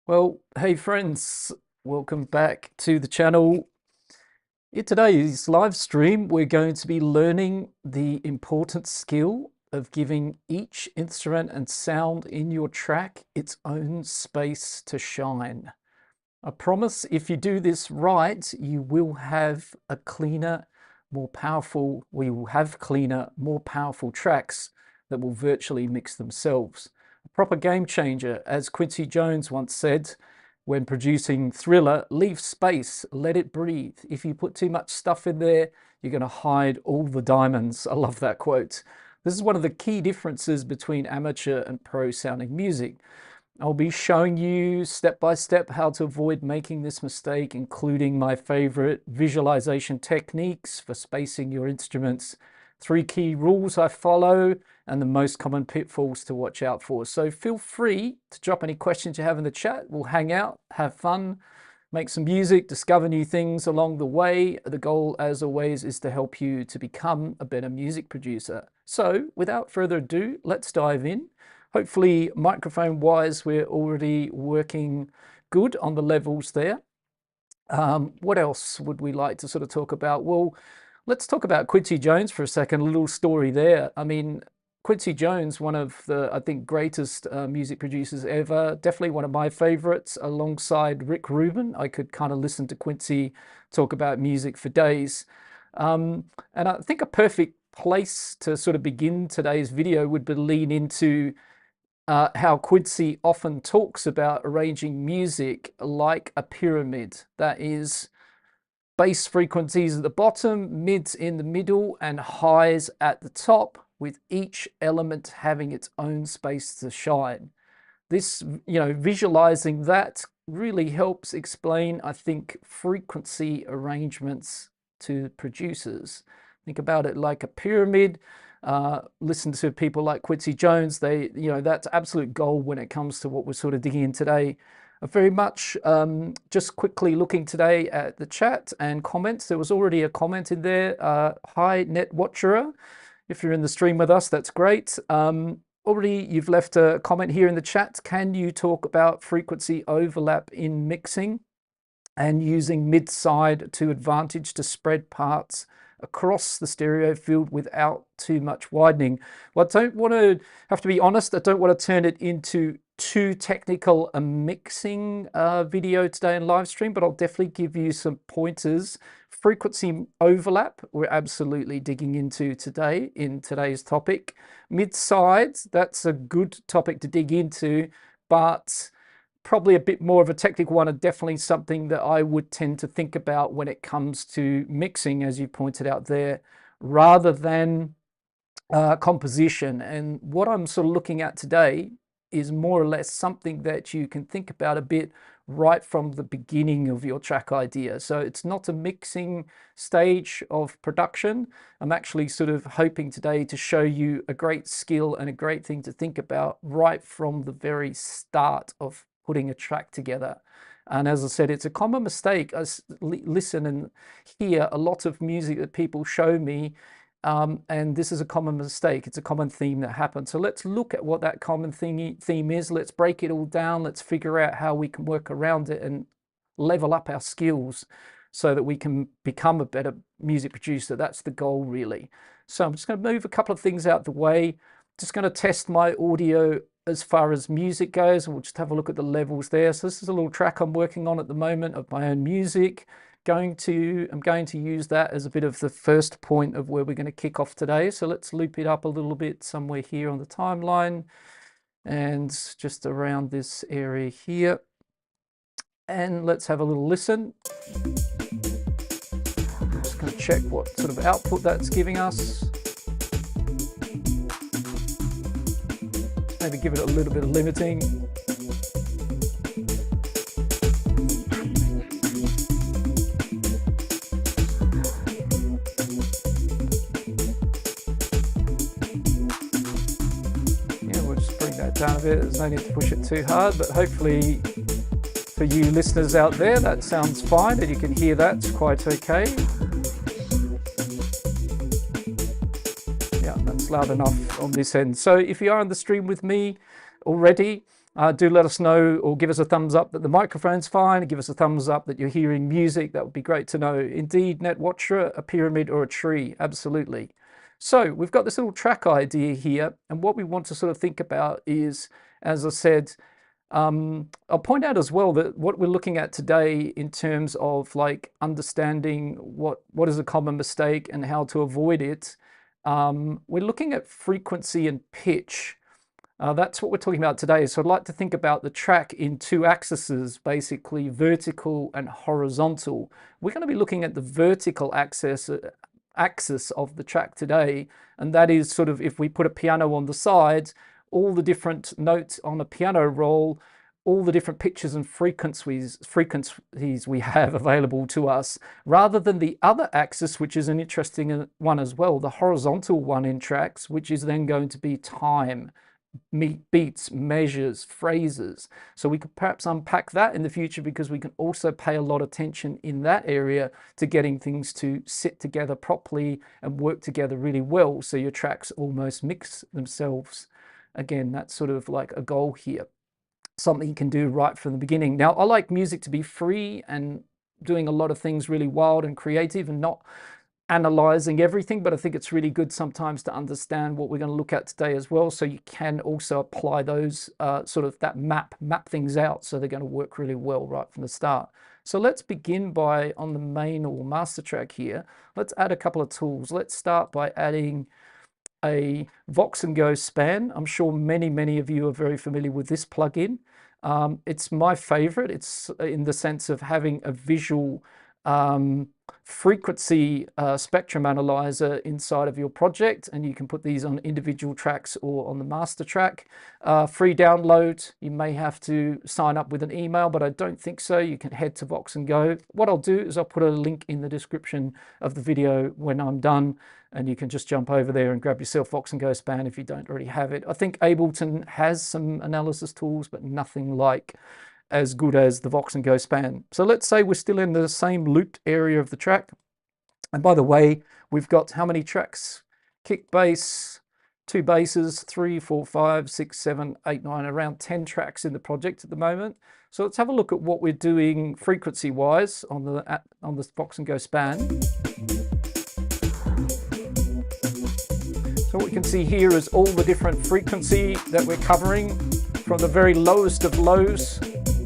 Well, hey friends, welcome back to the channel. In today's live stream, we're going to be learning the important skill of giving each instrument and sound in your track its own space to shine. I promise if you do this right, you will have a cleaner, more powerful, we will have cleaner, more powerful tracks that will virtually mix themselves. A proper game changer, as Quincy Jones once said, when producing Thriller, leave space, let it breathe. If you put too much stuff in there, you're going to hide all the diamonds. I love that quote. This is one of the key differences between amateur and pro sounding music. I'll be showing you step by step how to avoid making this mistake, including my favorite visualization techniques for spacing your instruments, 3 key rules I follow, and the most common pitfalls to watch out for. So feel free to drop any questions you have in the chat. We'll hang out, have fun, make some music, discover new things along the way. The goal, as always, is to help you to become a better music producer. So without further ado, let's dive in. Hopefully, microphone-wise, we're already working good on the levels there. What else would we like to sort of talk about? Well, let's talk about Quincy Jones for a second, a little story there. I mean, Quincy Jones, one of the, I think, greatest music producers ever, definitely one of my favorites, alongside Rick Rubin. I could kind of listen to Quincy talk about music for days. And I think a perfect place to sort of begin today's video would be lean into how Quincy often talks about arranging music like a pyramid. That is, bass frequencies at the bottom, mids in the middle, and highs at the top, with each element having its own space to shine. This, visualizing that really helps explain, I think, frequency arrangements to producers. Think about it like a pyramid. Listen to people like Quincy Jones. They, that's absolute gold when it comes to what we're sort of digging in today. Very much just quickly looking today at the chat and comments. There was already a comment in there. Hi, Net Watcher. If you're in the stream with us, that's great. Already you've left a comment here in the chat. Can you talk about frequency overlap in mixing and using mid-side to advantage to spread parts across the stereo field without too much widening? Well, I don't want to, have to be honest, I don't want to turn it into too technical a mixing video today in live stream, but I'll definitely give you some pointers. Frequency overlap, we're absolutely digging into today in today's topic. Mid-sides, that's a good topic to dig into, but probably a bit more of a technical one, and definitely something that I would tend to think about when it comes to mixing, as you pointed out there, rather than composition. And what I'm sort of looking at today is more or less something that you can think about a bit right from the beginning of your track idea. So it's not a mixing stage of production. I'm actually sort of hoping today to show you a great skill and a great thing to think about right from the very start of putting a track together. And as I said, it's a common mistake. I listen and hear a lot of music that people show me, and this is a common mistake. It's a common theme that happens. So let's look at what that common theme is. Let's break it all down. Let's figure out how we can work around it and level up our skills so that we can become a better music producer. That's the goal, really. So I'm just going to move a couple of things out the way. Just going to test my audio as far as music goes, and we'll just have a look at the levels there. So this is a little track I'm working on at the moment of my own music. I'm going to use that as a bit of the first point of where we're going to kick off today. So let's loop it up a little bit somewhere here on the timeline and just around this area here. And let's have a little listen. I'm just going to check what sort of output that's giving us. Maybe give it a little bit of limiting. Down a bit. There's no need to push it too hard, but hopefully for you listeners out there that sounds fine and you can hear that's quite okay. Yeah, that's loud enough on this end. So if you are on the stream with me already, Do let us know or give us a thumbs up that the microphone's fine. Give us a thumbs up that you're hearing music. That would be great to know. Indeed, NetWatcher, a pyramid or a tree? Absolutely. So we've got this little track idea here. And what we want to sort of think about is, as I said, I'll point out as well that what we're looking at today in terms of like understanding what is a common mistake and how to avoid it, we're looking at frequency and pitch. That's what we're talking about today. So I'd like to think about the track in two axes, basically vertical and horizontal. We're going to be looking at the vertical axis of the track today, and that is sort of if we put a piano on the side, all the different notes on a piano roll, all the different pitches and frequencies we have available to us, rather than the other axis, which is an interesting one as well, the horizontal one in tracks, which is then going to be time, beats, measures, phrases. So we could perhaps unpack that in the future, because we can also pay a lot of attention in that area to getting things to sit together properly and work together really well, so your tracks almost mix themselves. Again, that's sort of like a goal here, something you can do right from the beginning. Now, I like music to be free and doing a lot of things really wild and creative and not analyzing everything, but I think it's really good sometimes to understand what we're going to look at today as well, so you can also apply those sort of that map things out, so they're going to work really well right from the start. So let's begin by, on the main or master track here, let's add a couple of tools. Let's start by adding a Vox and Go span. I'm sure many of you are very familiar with this plugin. It's my favorite. It's in the sense of having a visual frequency spectrum analyzer inside of your project, and you can put these on individual tracks or on the master track. Free download. You may have to sign up with an email, but I don't think so. You can head to Vox and Go. What I'll do is I'll put a link in the description of the video when I'm done, and you can just jump over there and grab yourself Vox and Go span if you don't already have it. I think Ableton has some analysis tools, but nothing like as good as the Vox and Go span. So let's say we're still in the same looped area of the track. And by the way, we've got how many tracks? Kick, bass, 2 basses, 3, 4, 5, 6, 7, 8, 9, around 10 tracks in the project at the moment. So let's have a look at what we're doing frequency-wise on the Vox and Go span. So what we can see here is all the different frequency that we're covering, from the very lowest of lows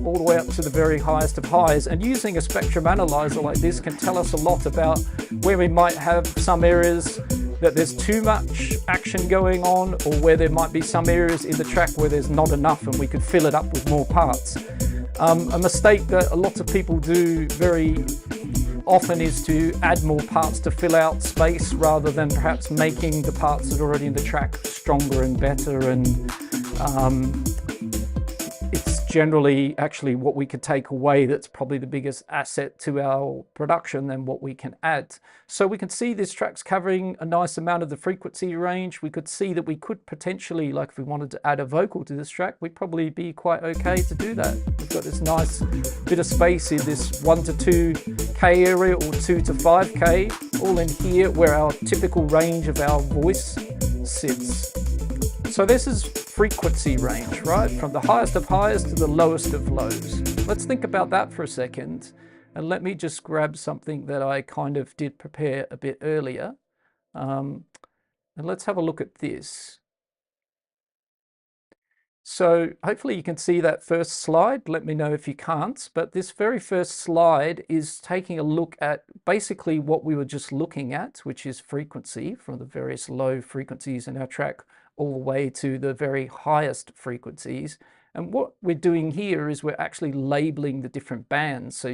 all the way up to the very highest of highs. And using a spectrum analyzer like this can tell us a lot about where we might have some areas that there's too much action going on, or where there might be some areas in the track where there's not enough and we could fill it up with more parts. A mistake that a lot of people do very often is to add more parts to fill out space, rather than perhaps making the parts that are already in the track stronger and better. And it's generally actually what we could take away that's probably the biggest asset to our production than what we can add. So we can see this track's covering a nice amount of the frequency range. We could see that we could potentially, like if we wanted to add a vocal to this track, we'd probably be quite okay to do that. We've got this nice bit of space in this 1 to 2K area, or 2 to 5K, all in here where our typical range of our voice sits. So this is frequency range, right? From the highest of highs to the lowest of lows. Let's think about that for a second. And let me just grab something that I kind of did prepare a bit earlier. And let's have a look at this. So hopefully you can see that first slide. Let me know if you can't. But this very first slide is taking a look at basically what we were just looking at, which is frequency, from the various low frequencies in our track all the way to the very highest frequencies. And what we're doing here is we're actually labeling the different bands. So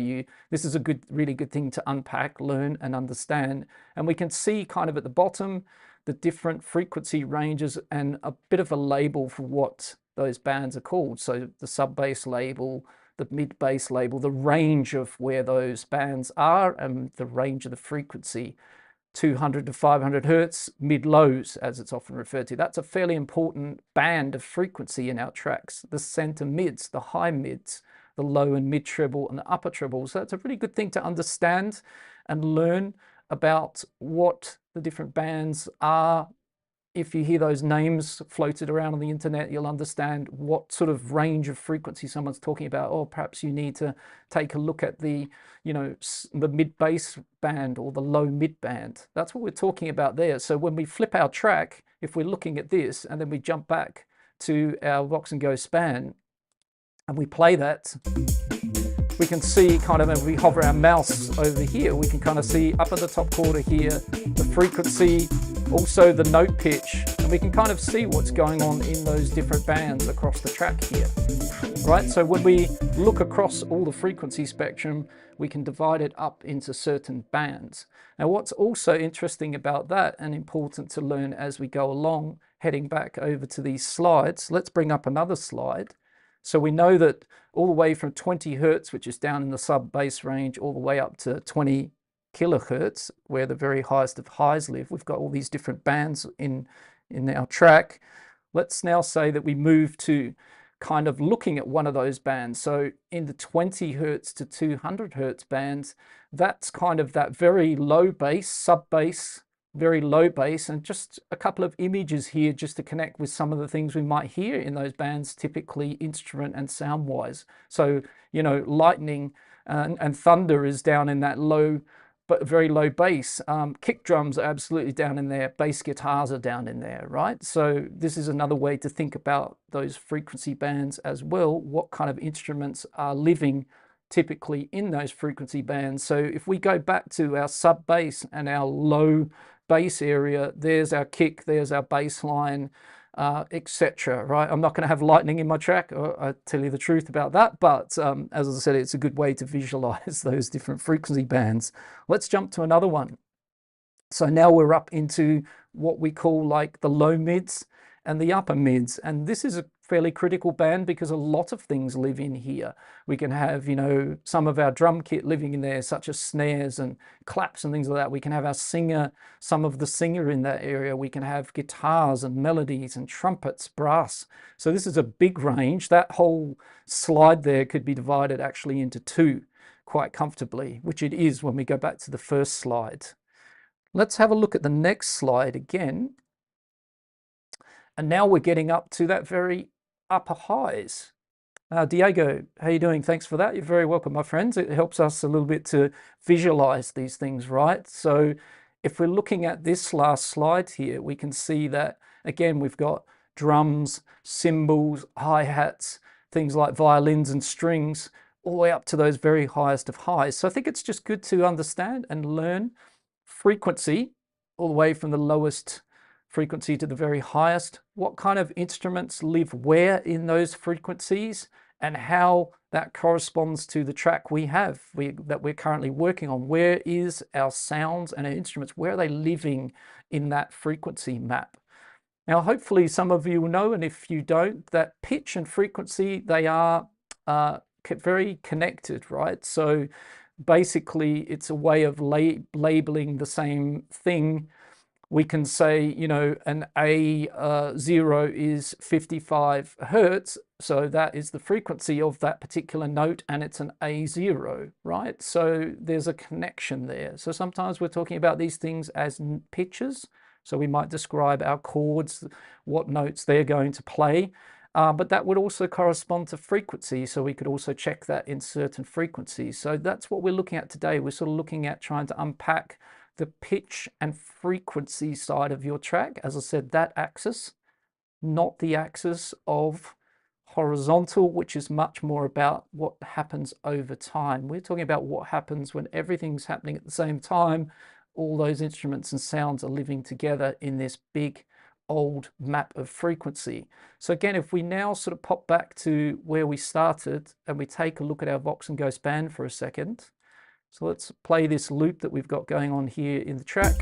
this is a really good thing to unpack, learn and understand. And we can see kind of at the bottom the different frequency ranges and a bit of a label for what those bands are called. So the sub bass label, the mid bass label, the range of where those bands are, and the range of the frequency. 200 to 500 hertz, mid-lows, as it's often referred to. That's a fairly important band of frequency in our tracks. The center mids, the high mids, the low and mid treble, and the upper treble. So that's a really good thing to understand and learn about what the different bands are if you hear those names floated around on the internet, you'll understand what sort of range of frequency someone's talking about. Or perhaps you need to take a look at the, the mid-bass band or the low mid band. That's what we're talking about there. So when we flip our track, if we're looking at this and then we jump back to our Vox and Go span and we play that, we can see kind of, as we hover our mouse over here, we can kind of see up at the top corner here, the frequency, also the note pitch, and we can kind of see what's going on in those different bands across the track here, right? So when we look across all the frequency spectrum, we can divide it up into certain bands. Now, what's also interesting about that and important to learn as we go along, heading back over to these slides, let's bring up another slide. So we know that all the way from 20 hertz, which is down in the sub-bass range, all the way up to 20 kilohertz, where the very highest of highs live. We've got all these different bands in our track. Let's now say that we move to kind of looking at one of those bands. So in the 20 hertz to 200 hertz bands, that's kind of that very low bass, sub-bass, very low bass, and just a couple of images here just to connect with some of the things we might hear in those bands, typically instrument and sound wise. So, lightning and thunder is down in that low, but very low bass. Kick drums are absolutely down in there. Bass guitars are down in there, right? So this is another way to think about those frequency bands as well. What kind of instruments are living typically in those frequency bands? So if we go back to our sub bass and our low bass area, there's our kick, there's our bass line, etc. Right? I'm not going to have lightning in my track, I tell you the truth about that, but as I said, it's a good way to visualize those different frequency bands. Let's jump to another one. So now we're up into what we call like the low mids and the upper mids, and this is a fairly critical band because a lot of things live in here. We can have, some of our drum kit living in there, such as snares and claps and things like that. We can have our singer, some of the singer in that area. We can have guitars and melodies and trumpets, brass. So this is a big range. That whole slide there could be divided actually into two quite comfortably, which it is when we go back to the first slide. Let's have a look at the next slide again. And now we're getting up to that very upper highs. Diego, how are you doing? Thanks for that. You're very welcome, my friends. It helps us a little bit to visualize these things, right? So if we're looking at this last slide here, we can see that, again, we've got drums, cymbals, hi-hats, things like violins and strings, all the way up to those very highest of highs. So I think it's just good to understand and learn frequency all the way from the lowest frequency to the very highest, what kind of instruments live where in those frequencies, and how that corresponds to the track we have that we're currently working on. Where is our sounds and our instruments? Where are they living in that frequency map? Now, hopefully some of you will know, and if you don't, that pitch and frequency, they are very connected, right? So basically it's a way of labeling the same thing. We can say, an A0 is 55 hertz, so that is the frequency of that particular note, and it's an A0, right? So there's a connection there. So sometimes we're talking about these things as pitches, so we might describe our chords, what notes they're going to play, but that would also correspond to frequency, so we could also check that in certain frequencies. So that's what we're looking at today. We're sort of looking at trying to unpack the pitch and frequency side of your track. As I said, that axis, not the axis of horizontal, which is much more about what happens over time. We're talking about what happens when everything's happening at the same time. All those instruments and sounds are living together in this big old map of frequency. So again, if we now sort of pop back to where we started and we take a look at our Vox and Go span for a second. So let's play this loop that we've got going on here in the track.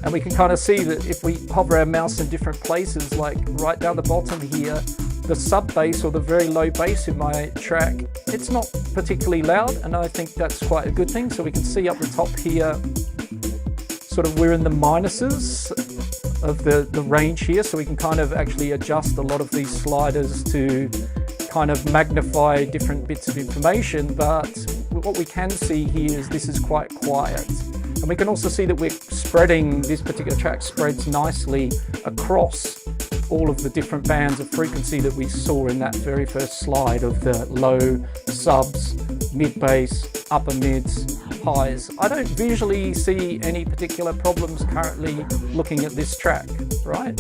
And we can kind of see that if we hover our mouse in different places, like right down the bottom here, the sub bass or the very low bass in my track, it's not particularly loud, and I think that's quite a good thing. So we can see up the top here, sort of we're in the minuses of the range here, so we can kind of actually adjust a lot of these sliders to kind of magnify different bits of information, but what we can see here is this is quite quiet. And we can also see that we're spreading, this particular track spreads nicely across all of the different bands of frequency that we saw in that very first slide of the low, subs, mid bass, upper mids, highs. I don't visually see any particular problems currently looking at this track, right?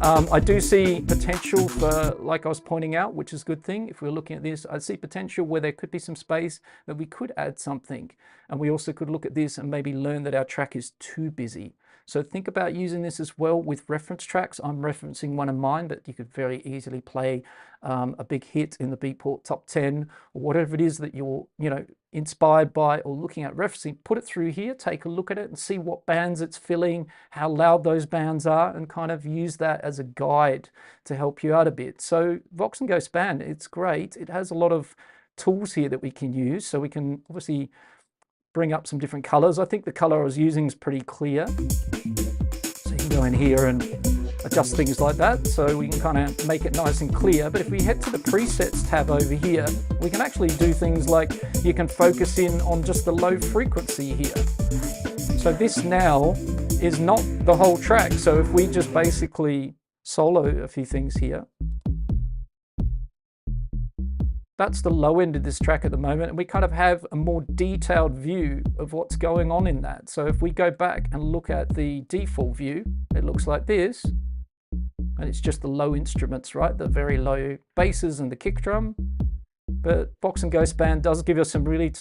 I do see potential for, like I was pointing out, which is a good thing. If we're looking at this, I see potential where there could be some space that we could add something. And we also could look at this and maybe learn that our track is too busy. So think about using this as well with reference tracks. I'm referencing one of mine, but you could very easily play a big hit in the Beatport Top 10 or whatever it is that you're, inspired by or looking at referencing. Put it through here, take a look at it and see what bands it's filling, how loud those bands are, and kind of use that as a guide to help you out a bit. So Vox and Ghost Band, it's great. It has a lot of tools here that we can use. So we can obviously bring up some different colors. I think the color I was using is pretty clear. So you can go in here and adjust things like that, so we can kind of make it nice and clear. But if we head to the presets tab over here, we can actually do things like you can focus in on just the low frequency here. So this now is not the whole track. So if we just basically solo a few things here, that's the low end of this track at the moment, and we kind of have a more detailed view of what's going on in that. So if we go back and look at the default view, it looks like this, and it's just the low instruments, right? The very low basses and the kick drum. But Vox and Ghost Band does give us some really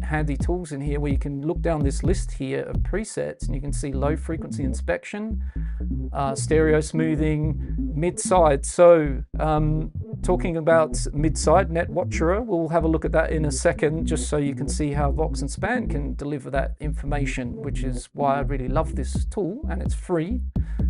handy tools in here where you can look down this list here of presets and you can see low frequency inspection, stereo smoothing, mid-side. So talking about mid-side, Net Watcherer, we'll have a look at that in a second, just so you can see how Vox and Span can deliver that information, which is why I really love this tool, and it's free.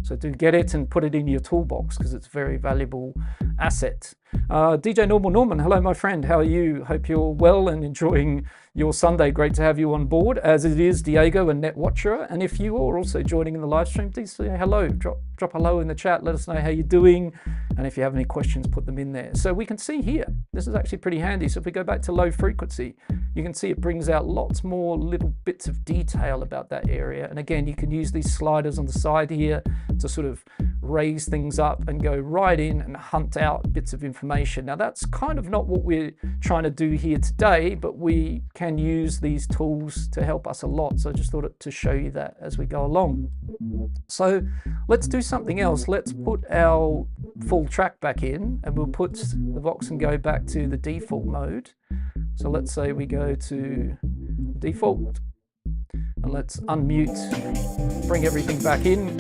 So do get it and put it in your toolbox because it's a very valuable asset. DJ Norman, hello my friend, how are you? Hope you're well and enjoying your Sunday. Great to have you on board, as it is Diego and Net Watcherer. And if you are also joining in the live stream, please say hello, drop hello in the chat, let us know how you're doing. And if you have any questions, put them in there. So we can see here, this is actually pretty handy. So if we go back to low frequency, you can see it brings out lots more little bits of detail about that area. And again, you can use these sliders on the side here to sort of raise things up and go right in and hunt out bits of information. Now that's kind of not what we're trying to do here today, but we can use these tools to help us a lot. So I just thought to show you that as we go along. So let's do something else. Let's put our full track back in, and we'll put the Vox and go back to the default mode. So let's say we go to default, and let's unmute, bring everything back in.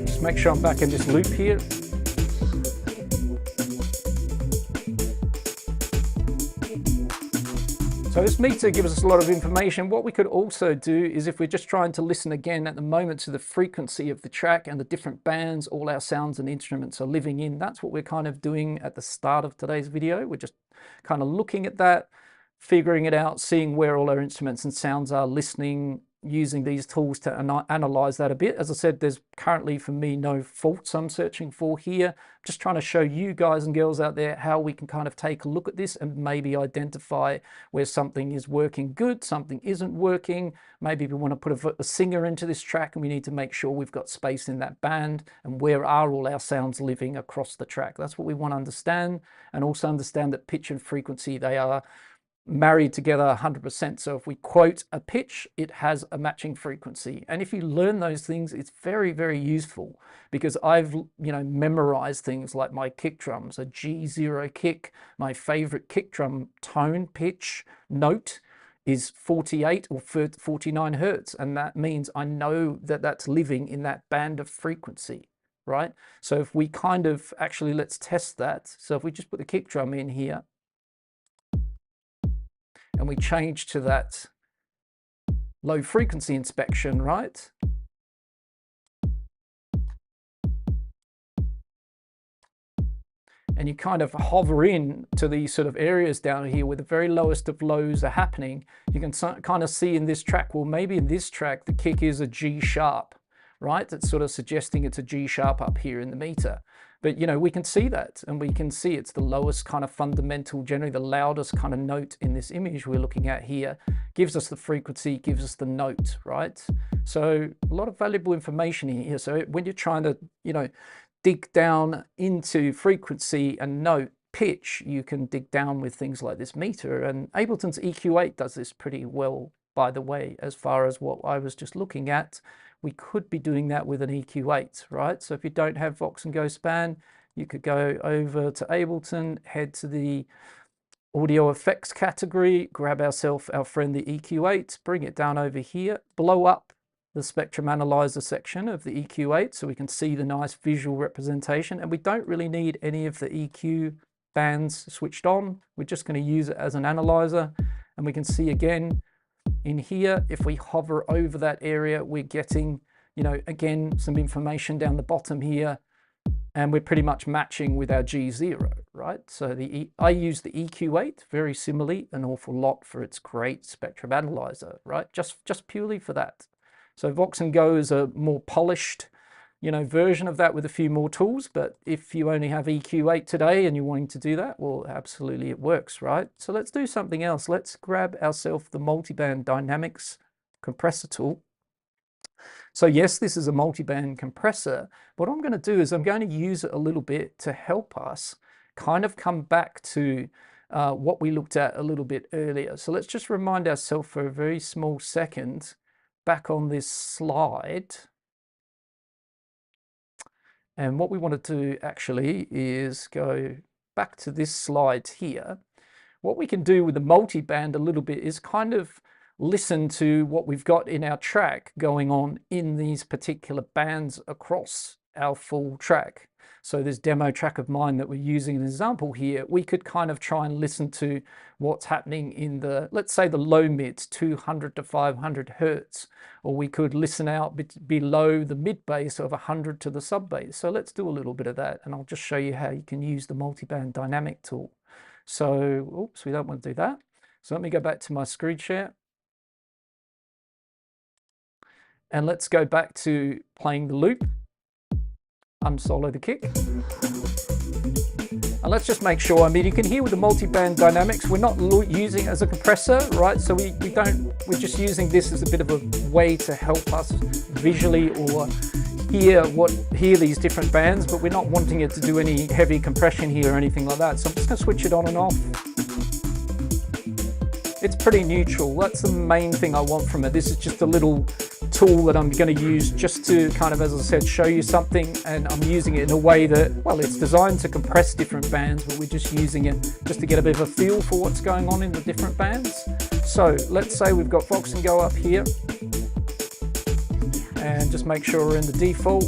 Just make sure I'm back in this loop here. So this meter gives us a lot of information. What we could also do is, if we're just trying to listen again at the moment to the frequency of the track and the different bands all our sounds and instruments are living in, that's what we're kind of doing at the start of today's video. We're just kind of looking at that, figuring it out, seeing where all our instruments and sounds are, listening, using these tools to analyze that a bit. As I said, there's currently for me no faults I'm searching for here. I'm just trying to show you guys and girls out there how we can kind of take a look at this and maybe identify where something is working good, something isn't working. Maybe we want to put a singer into this track and we need to make sure we've got space in that band, and where are all our sounds living across the track. That's what we want to understand, and also understand that pitch and frequency, they are married together 100%. So if we quote a pitch, it has a matching frequency. And if you learn those things, it's very, very useful, because I've, memorized things like my kick drums, a G0 kick. My favorite kick drum tone, pitch, note is 48 or 49 hertz. And that means I know that that's living in that band of frequency, right? So if we kind of actually, let's test that. So if we just put the kick drum in here, and we change to that low frequency inspection, right? And you kind of hover in to these sort of areas down here where the very lowest of lows are happening. You can kind of see in this track, well, maybe in this track, the kick is a G sharp, right? It's sort of suggesting it's a G sharp up here in the meter. But, you know, we can see that, and we can see it's the lowest kind of fundamental, generally the loudest kind of note in this image we're looking at here. Gives us the frequency, gives us the note, right? So a lot of valuable information here. So when you're trying to, you know, dig down into frequency and note pitch, you can dig down with things like this meter. And Ableton's EQ8 does this pretty well, by the way, as far as what I was just looking at. We could be doing that with an EQ8, right? So if you don't have Vox and Go Span, you could go over to Ableton, head to the audio effects category, grab ourselves our friend the EQ8, bring it down over here, blow up the spectrum analyzer section of the EQ8 so we can see the nice visual representation. And we don't really need any of the EQ bands switched on. We're just going to use it as an analyzer, and we can see again in here, if we hover over that area, we're getting, you know, again, some information down the bottom here, and we're pretty much matching with our G0, right? So I use the EQ8 very similarly an awful lot for its great spectrum analyzer, right? Just purely for that. So Vox and Go is a more polished, you know, version of that with a few more tools. But if you only have EQ8 today and you're wanting to do that, well, absolutely it works, right? So let's do something else. Let's grab ourselves the multiband dynamics compressor tool. So yes, this is a multiband compressor. What I'm going to do is I'm going to use it a little bit to help us kind of come back to what we looked at a little bit earlier. So let's just remind ourselves for a very small second back on this slide. And what we want to do actually is go back to this slide here. What we can do with the multiband a little bit is kind of listen to what we've got in our track going on in these particular bands across our full track. So this demo track of mine that we're using an example here, we could kind of try and listen to what's happening in the, let's say the low mids, 200 to 500 hertz, or we could listen out below the mid bass of 100 to the sub bass. So let's do a little bit of that, and I'll just show you how you can use the multiband dynamic tool. So, oops, we don't want to do that. So let me go back to my screen share. And let's go back to playing the loop. Unsolo the kick. And let's just make sure, I mean, you can hear with the multiband dynamics, we're not using it as a compressor, right? So we're just using this as a bit of a way to help us visually or hear these different bands, but we're not wanting it to do any heavy compression here or anything like that. So I'm just going to switch it on and off. It's pretty neutral. That's the main thing I want from it. This is just a little tool that I'm going to use just to kind of, as I said, show you something, and I'm using it in a way that, well, it's designed to compress different bands, but we're just using it just to get a bit of a feel for what's going on in the different bands. So let's say we've got Vox and Go up here, and just make sure we're in the default.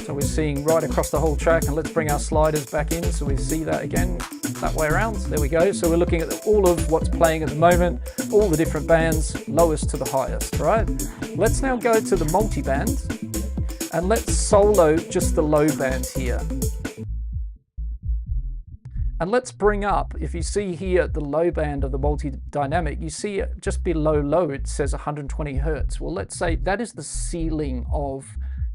So we're seeing right across the whole track, and let's bring our sliders back in so we see that again that way around. There we go. So we're looking at all of what's playing at the moment, all the different bands, lowest to the highest, right? Let's now go to the multiband, and let's solo just the low band here. And let's bring up, if you see here the low band of the multi-dynamic, you see it just below low, it says 120 hertz. Well, let's say that is the ceiling of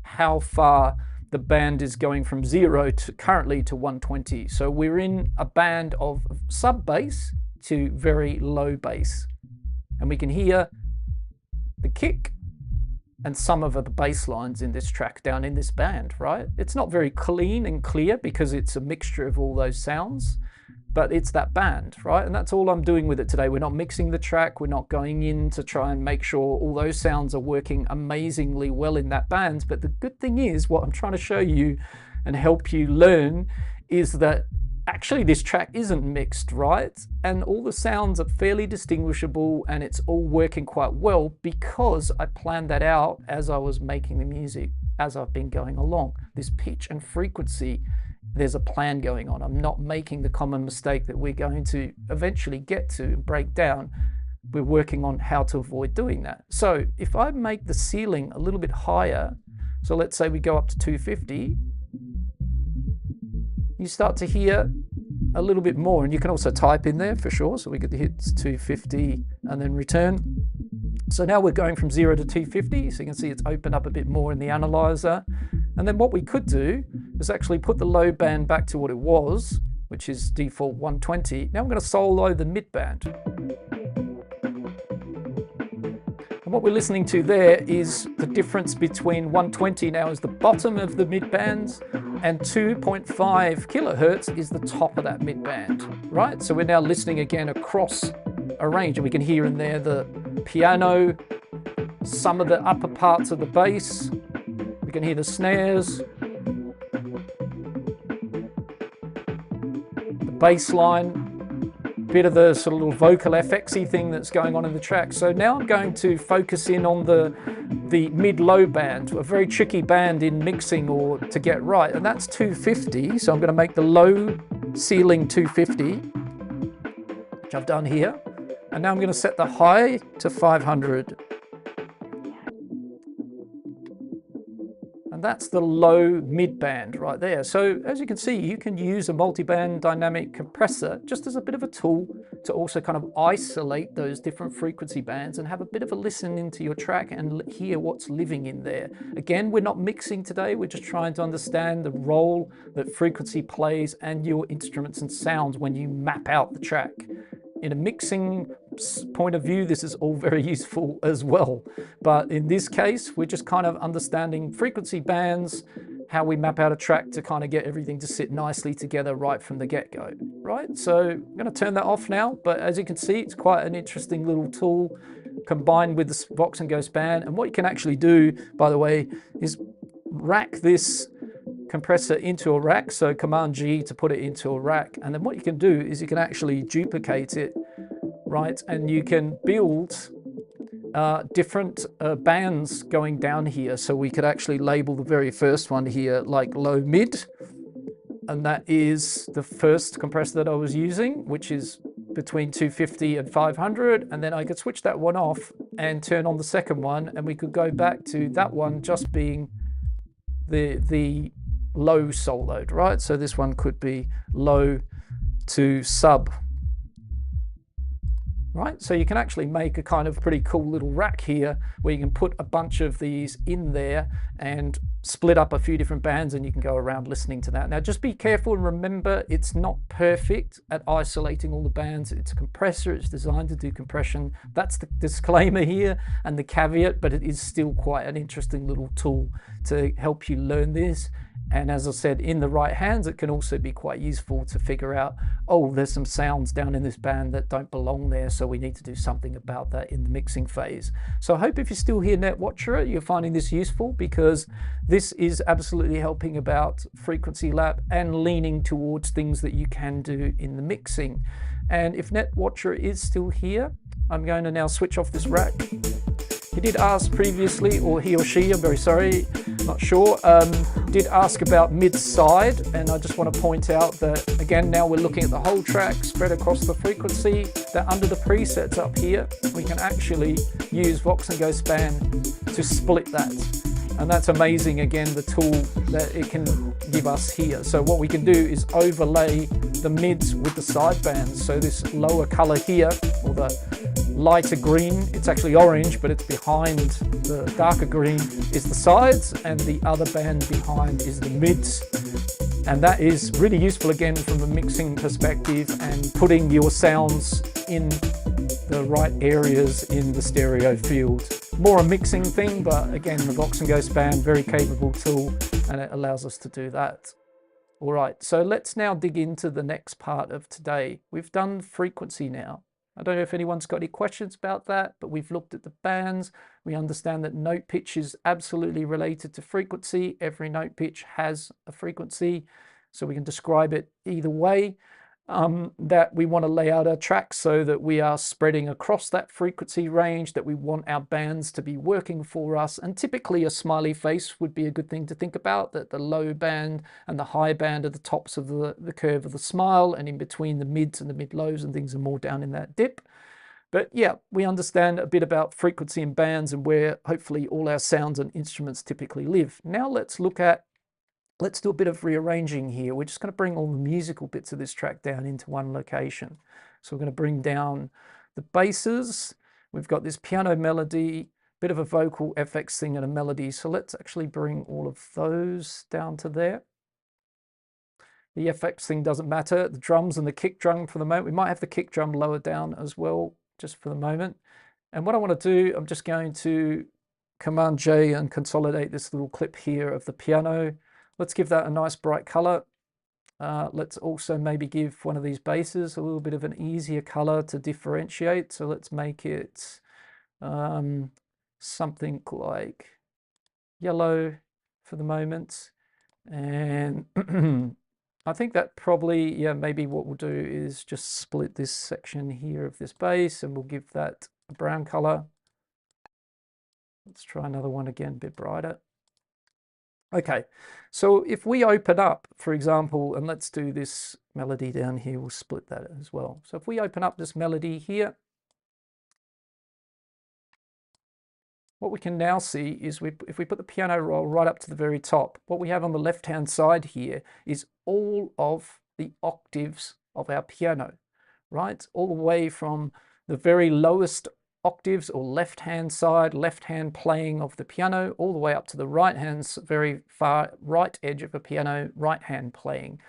how far the band is going from 0 to currently to 120. So we're in a band of sub bass to very low bass. And we can hear the kick and some of the bass lines in this track down in this band, right? It's not very clean and clear because it's a mixture of all those sounds, but it's that band, right? And that's all I'm doing with it today. We're not mixing the track. We're not going in to try and make sure all those sounds are working amazingly well in that band. But the good thing is, what I'm trying to show you and help you learn is that actually this track isn't mixed, right? And all the sounds are fairly distinguishable, and it's all working quite well because I planned that out as I was making the music, as I've been going along. This pitch and frequency, there's a plan going on. I'm not making the common mistake that we're going to eventually get to and break down. We're working on how to avoid doing that. So if I make the ceiling a little bit higher, so let's say we go up to 250, you start to hear a little bit more, and you can also type in there for sure. So we get to hit 250 and then return. So now we're going from 0 to 250, so you can see it's opened up a bit more in the analyzer. And then what we could do is actually put the low band back to what it was, which is default 120. Now I'm going to solo the mid band. And what we're listening to there is the difference between 120 now is the bottom of the mid bands and 2.5 kilohertz is the top of that mid band, right? So we're now listening again across a range, and we can hear in there the piano, some of the upper parts of the bass, we can hear the snares, the bass line, bit of the sort of little vocal FX-y thing that's going on in the track. So now I'm going to focus in on the mid-low band, a very tricky band in mixing or to get right, and that's 250. So I'm going to make the low ceiling 250, which I've done here. And now I'm going to set the high to 500. And that's the low mid band right there. So as you can see, you can use a multi-band dynamic compressor just as a bit of a tool to also kind of isolate those different frequency bands and have a bit of a listen into your track and hear what's living in there. Again, we're not mixing today. We're just trying to understand the role that frequency plays and your instruments and sounds when you map out the track. In a mixing point of view, this is all very useful as well. But in this case, we're just kind of understanding frequency bands, how we map out a track to kind of get everything to sit nicely together right from the get-go, right? So I'm going to turn that off now, but as you can see, it's quite an interesting little tool combined with the Vox and Ghost band. And what you can actually do, by the way, is rack this compressor into a rack, so Command G to put it into a rack, and then what you can do is you can actually duplicate it, right, and you can build different bands going down here. So we could actually label the very first one here like low mid, and that is the first compressor that I was using, which is between 250 and 500, and then I could switch that one off and turn on the second one, and we could go back to that one just being the low soloed, right? So this one could be low to sub, right? So you can actually make a kind of pretty cool little rack here where you can put a bunch of these in there and split up a few different bands, and you can go around listening to that. Now just be careful and remember it's not perfect at isolating all the bands. It's a compressor, it's designed to do compression. That's the disclaimer here and the caveat, but it is still quite an interesting little tool to help you learn this. And as I said, in the right hands, it can also be quite useful to figure out, oh, there's some sounds down in this band that don't belong there, so we need to do something about that in the mixing phase. So I hope if you're still here, NetWatcher, you're finding this useful, because this is absolutely helping about frequency lap and leaning towards things that you can do in the mixing. And if NetWatcher is still here, I'm going to now switch off this rack. He did ask previously, or he or she, I'm very sorry, not sure, did ask about mid-side, and I just want to point out that, again, now we're looking at the whole track spread across the frequency, that under the presets up here, we can actually use Vox and Ghost band to split that. And that's amazing, again, the tool that it can give us here. So what we can do is overlay the mids with the side bands. So this lower color here, or the lighter green, it's actually orange, but it's behind the darker green is the sides, and the other band behind is the mids. And that is really useful, again, from a mixing perspective and putting your sounds in the right areas in the stereo field. More a mixing thing, but again, the Vox and Ghost band, very capable tool, and it allows us to do that. All right, so let's now dig into the next part of today. We've done frequency now. I don't know if anyone's got any questions about that, but we've looked at the bands. We understand that note pitch is absolutely related to frequency. Every note pitch has a frequency, so we can describe it either way. That we want to lay out our tracks so that we are spreading across that frequency range, that we want our bands to be working for us. And typically a smiley face would be a good thing to think about, that the low band and the high band are the tops of the curve of the smile, and in between the mids and the mid lows and things are more down in that dip. But yeah, we understand a bit about frequency and bands and where hopefully all our sounds and instruments typically live. Now let's do a bit of rearranging here. We're just going to bring all the musical bits of this track down into one location. So we're going to bring down the basses, We've got this piano melody, bit of a vocal FX thing and a melody. So let's actually bring all of those down to there. The FX thing doesn't matter. The drums and the kick drum for the moment. We might have the kick drum lower down as well, just for the moment. And what I want to do, I'm just going to Command J and consolidate this little clip here of the piano. Let's give that a nice bright color. Let's also maybe give one of these basses a little bit of an easier color to differentiate. So let's make it something like yellow for the moment. And I think that probably, yeah, maybe what we'll do is just split this section here of this bass and we'll give that a brown color. Let's try another one again, a bit brighter. Okay, so if we open up, for example, and let's do this melody down here, we'll split that as well. So if we open up this melody here, what we can now see is if we put the piano roll right up to the very top, what we have on the left-hand side here is all of the octaves of our piano, right? All the way from the very lowest octaves or left-hand side, left-hand playing of the piano, all the way up to the right-hand, very far right edge of a piano, right-hand playing.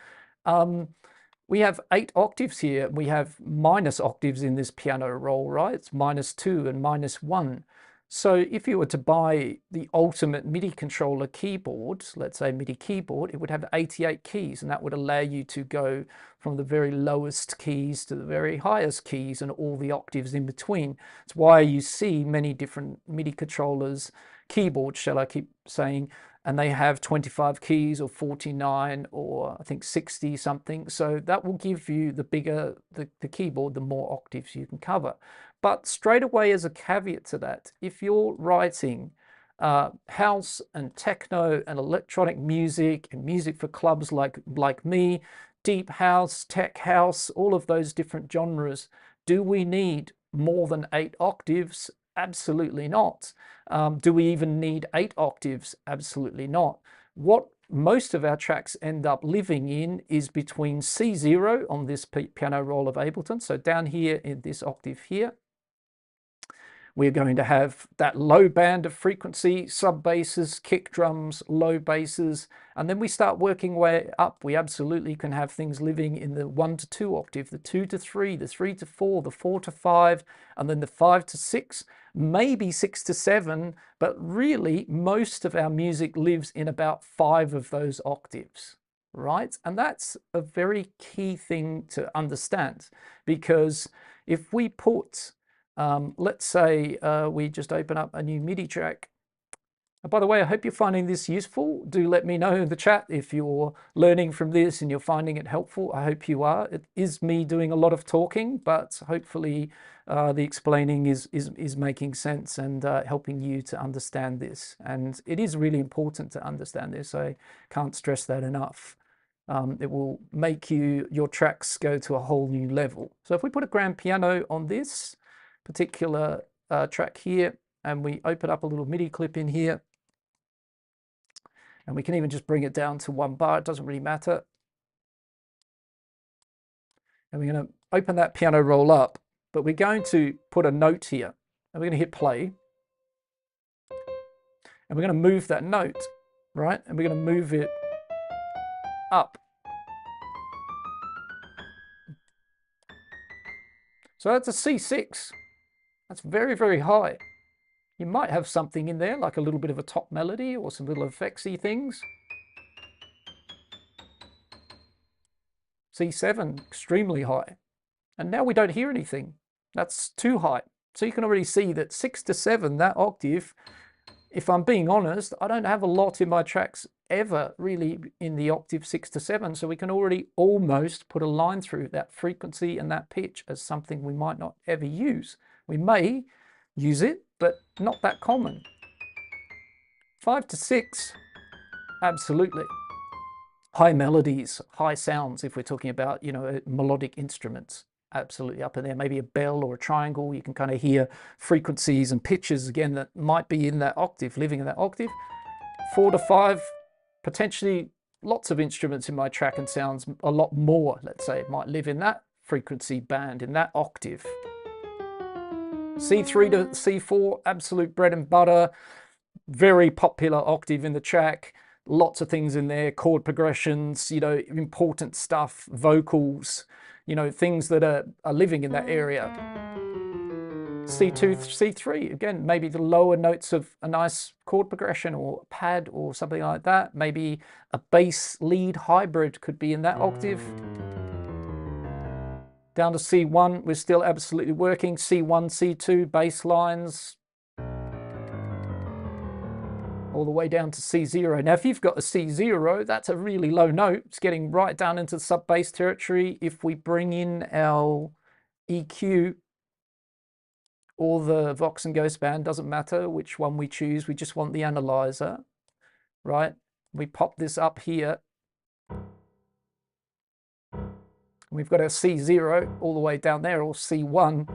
We have 8 octaves here. We have minus octaves in this piano roll, right? It's -2 and -1. So if you were to buy the ultimate MIDI controller keyboard, let's say MIDI keyboard, it would have 88 keys, and that would allow you to go from the very lowest keys to the very highest keys and all the octaves in between. It's why you see many different MIDI controllers, keyboards, shall I keep saying, and they have 25 keys or 49 or I think 60 something. So that will give you the bigger the keyboard, the more octaves you can cover. But straight away, as a caveat to that, if you're writing house and techno and electronic music and music for clubs like me, deep house, tech house, all of those different genres, do we need more than 8 octaves? Absolutely not. Do we even need 8 octaves? Absolutely not. What most of our tracks end up living in is between C0 on this piano roll of Ableton. So down here in this octave here, we're going to have that low band of frequency, sub basses, kick drums, low basses, and then we start working way up. We absolutely can have things living in the 1 to 2 octave, the 2 to 3, the 3 to 4, the 4 to 5, and then the 5 to 6, maybe 6 to 7, but really most of our music lives in about 5 of those octaves, right? And that's a very key thing to understand, because if we put let's say we just open up a new MIDI track. And by the way, I hope you're finding this useful. Do let me know in the chat if you're learning from this and you're finding it helpful. I hope you are. It is me doing a lot of talking, but hopefully the explaining is making sense and helping you to understand this. And it is really important to understand this. I can't stress that enough. It will make your tracks go to a whole new level. So if we put a grand piano on this particular track here, and we open up a little MIDI clip in here, and we can even just bring it down to 1 bar, it doesn't really matter. And we're going to open that piano roll up, but we're going to put a note here, and we're going to hit play, and we're going to move that note, right? And we're going to move it up. So that's a C6. That's very, very high. You might have something in there, like a little bit of a top melody or some little effectsy things. C7, extremely high. And now we don't hear anything. That's too high. So you can already see that 6 to 7, that octave, if I'm being honest, I don't have a lot in my tracks ever really in the octave 6 to 7. So we can already almost put a line through that frequency and that pitch as something we might not ever use. We may use it, but not that common. 5 to 6, absolutely. High melodies, high sounds, if we're talking about, you know, melodic instruments, absolutely up in there. Maybe a bell or a triangle, you can kind of hear frequencies and pitches again that might be in that octave, living in that octave. 4 to 5, potentially lots of instruments in my track and sounds, a lot more, let's say, might live in that frequency band, in that octave. C3 to C4, absolute bread and butter, very popular octave in the track. Lots of things in there, chord progressions, you know, important stuff, vocals, you know, things that are living in that area. C2, C3, again, maybe the lower notes of a nice chord progression or pad or something like that. Maybe a bass lead hybrid could be in that octave. Down to C1, we're still absolutely working. C1, C2, bass lines. All the way down to C0. Now, if you've got a C0, that's a really low note. It's getting right down into the sub bass territory. If we bring in our EQ or the Vox and Ghost band, doesn't matter which one we choose, we just want the analyzer, right? We pop this up here. We've got our C0 all the way down there, or C1.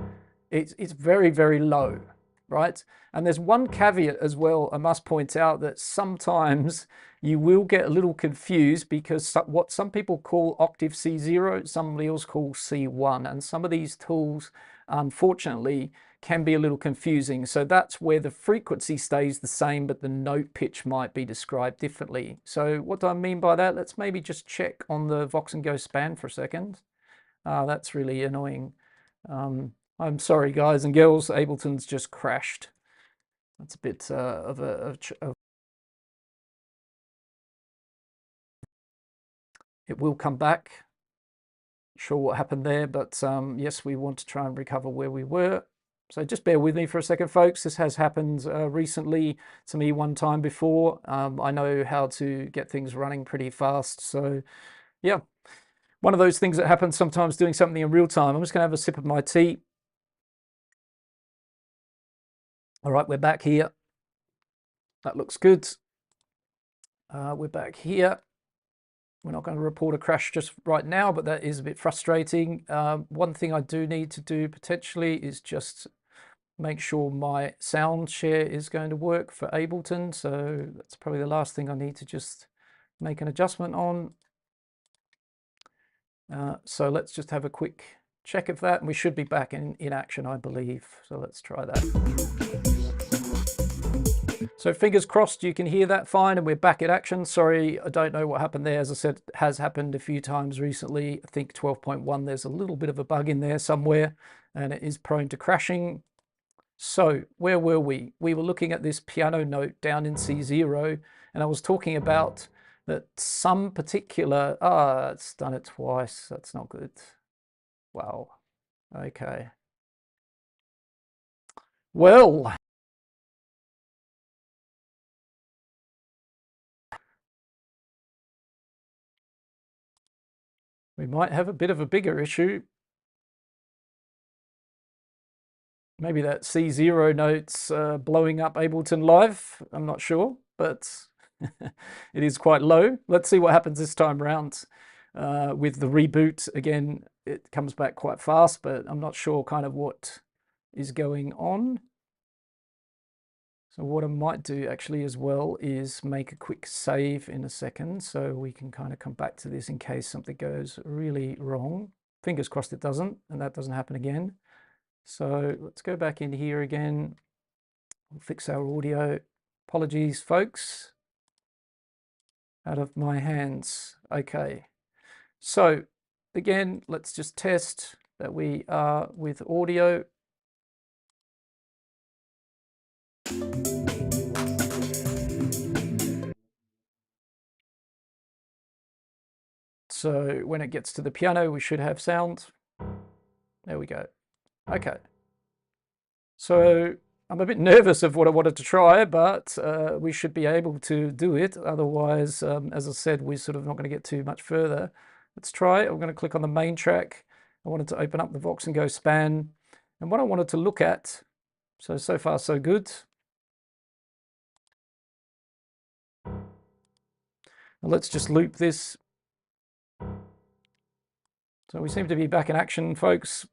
It's very, very low, right? And there's one caveat as well. I must point out that sometimes you will get a little confused because what some people call octave C0, somebody else calls C1. And some of these tools, unfortunately, can be a little confusing. So that's where the frequency stays the same, but the note pitch might be described differently. So what do I mean by that? Let's maybe just check on the Vox and Ghost band for a second. That's really annoying. I'm sorry, guys and girls, Ableton's just crashed. That's a bit it will come back. Not sure what happened there, but yes, we want to try and recover where we were. So just bear with me for a second, folks. This has happened recently to me one time before. I know how to get things running pretty fast. So yeah, one of those things that happens sometimes doing something in real time. I'm just going to have a sip of my tea. All right, we're back here. That looks good. We're back here. We're not going to report a crash just right now, but that is a bit frustrating. One thing I do need to do potentially is just make sure my sound share is going to work for Ableton. So that's probably the last thing I need to just make an adjustment on. So let's just have a quick check of that, and we should be back in action, I believe. So let's try that. So fingers crossed you can hear that fine, and we're back in action. Sorry, I don't know what happened there. As I said, it has happened a few times recently. I think 12.1, there's a little bit of a bug in there somewhere, and it is prone to crashing. So where were we? We were looking at this piano note down in C0, and I was talking about that some particular, it's done it twice. That's not good. Wow. Okay. Well, we might have a bit of a bigger issue. Maybe that C0 note's blowing up Ableton Live. I'm not sure, but it is quite low. Let's see what happens this time around. With the reboot, again, it comes back quite fast, but I'm not sure kind of what is going on. So what I might do actually as well is make a quick save in a second so we can kind of come back to this in case something goes really wrong. Fingers crossed it doesn't, and that doesn't happen again. So let's go back in here again. We'll fix our audio. Apologies, folks. Out of my hands. Okay. So again, let's just test that we are with audio. So when it gets to the piano, we should have sound. There we go. Okay. So I'm a bit nervous of what I wanted to try, but we should be able to do it. Otherwise, as I said, we're sort of not going to get too much further. Let's try it. I'm going to click on the main track. I wanted to open up the Vox and Ghost span. And what I wanted to look at, so far so good. Now let's just loop this. So we seem to be back in action, folks.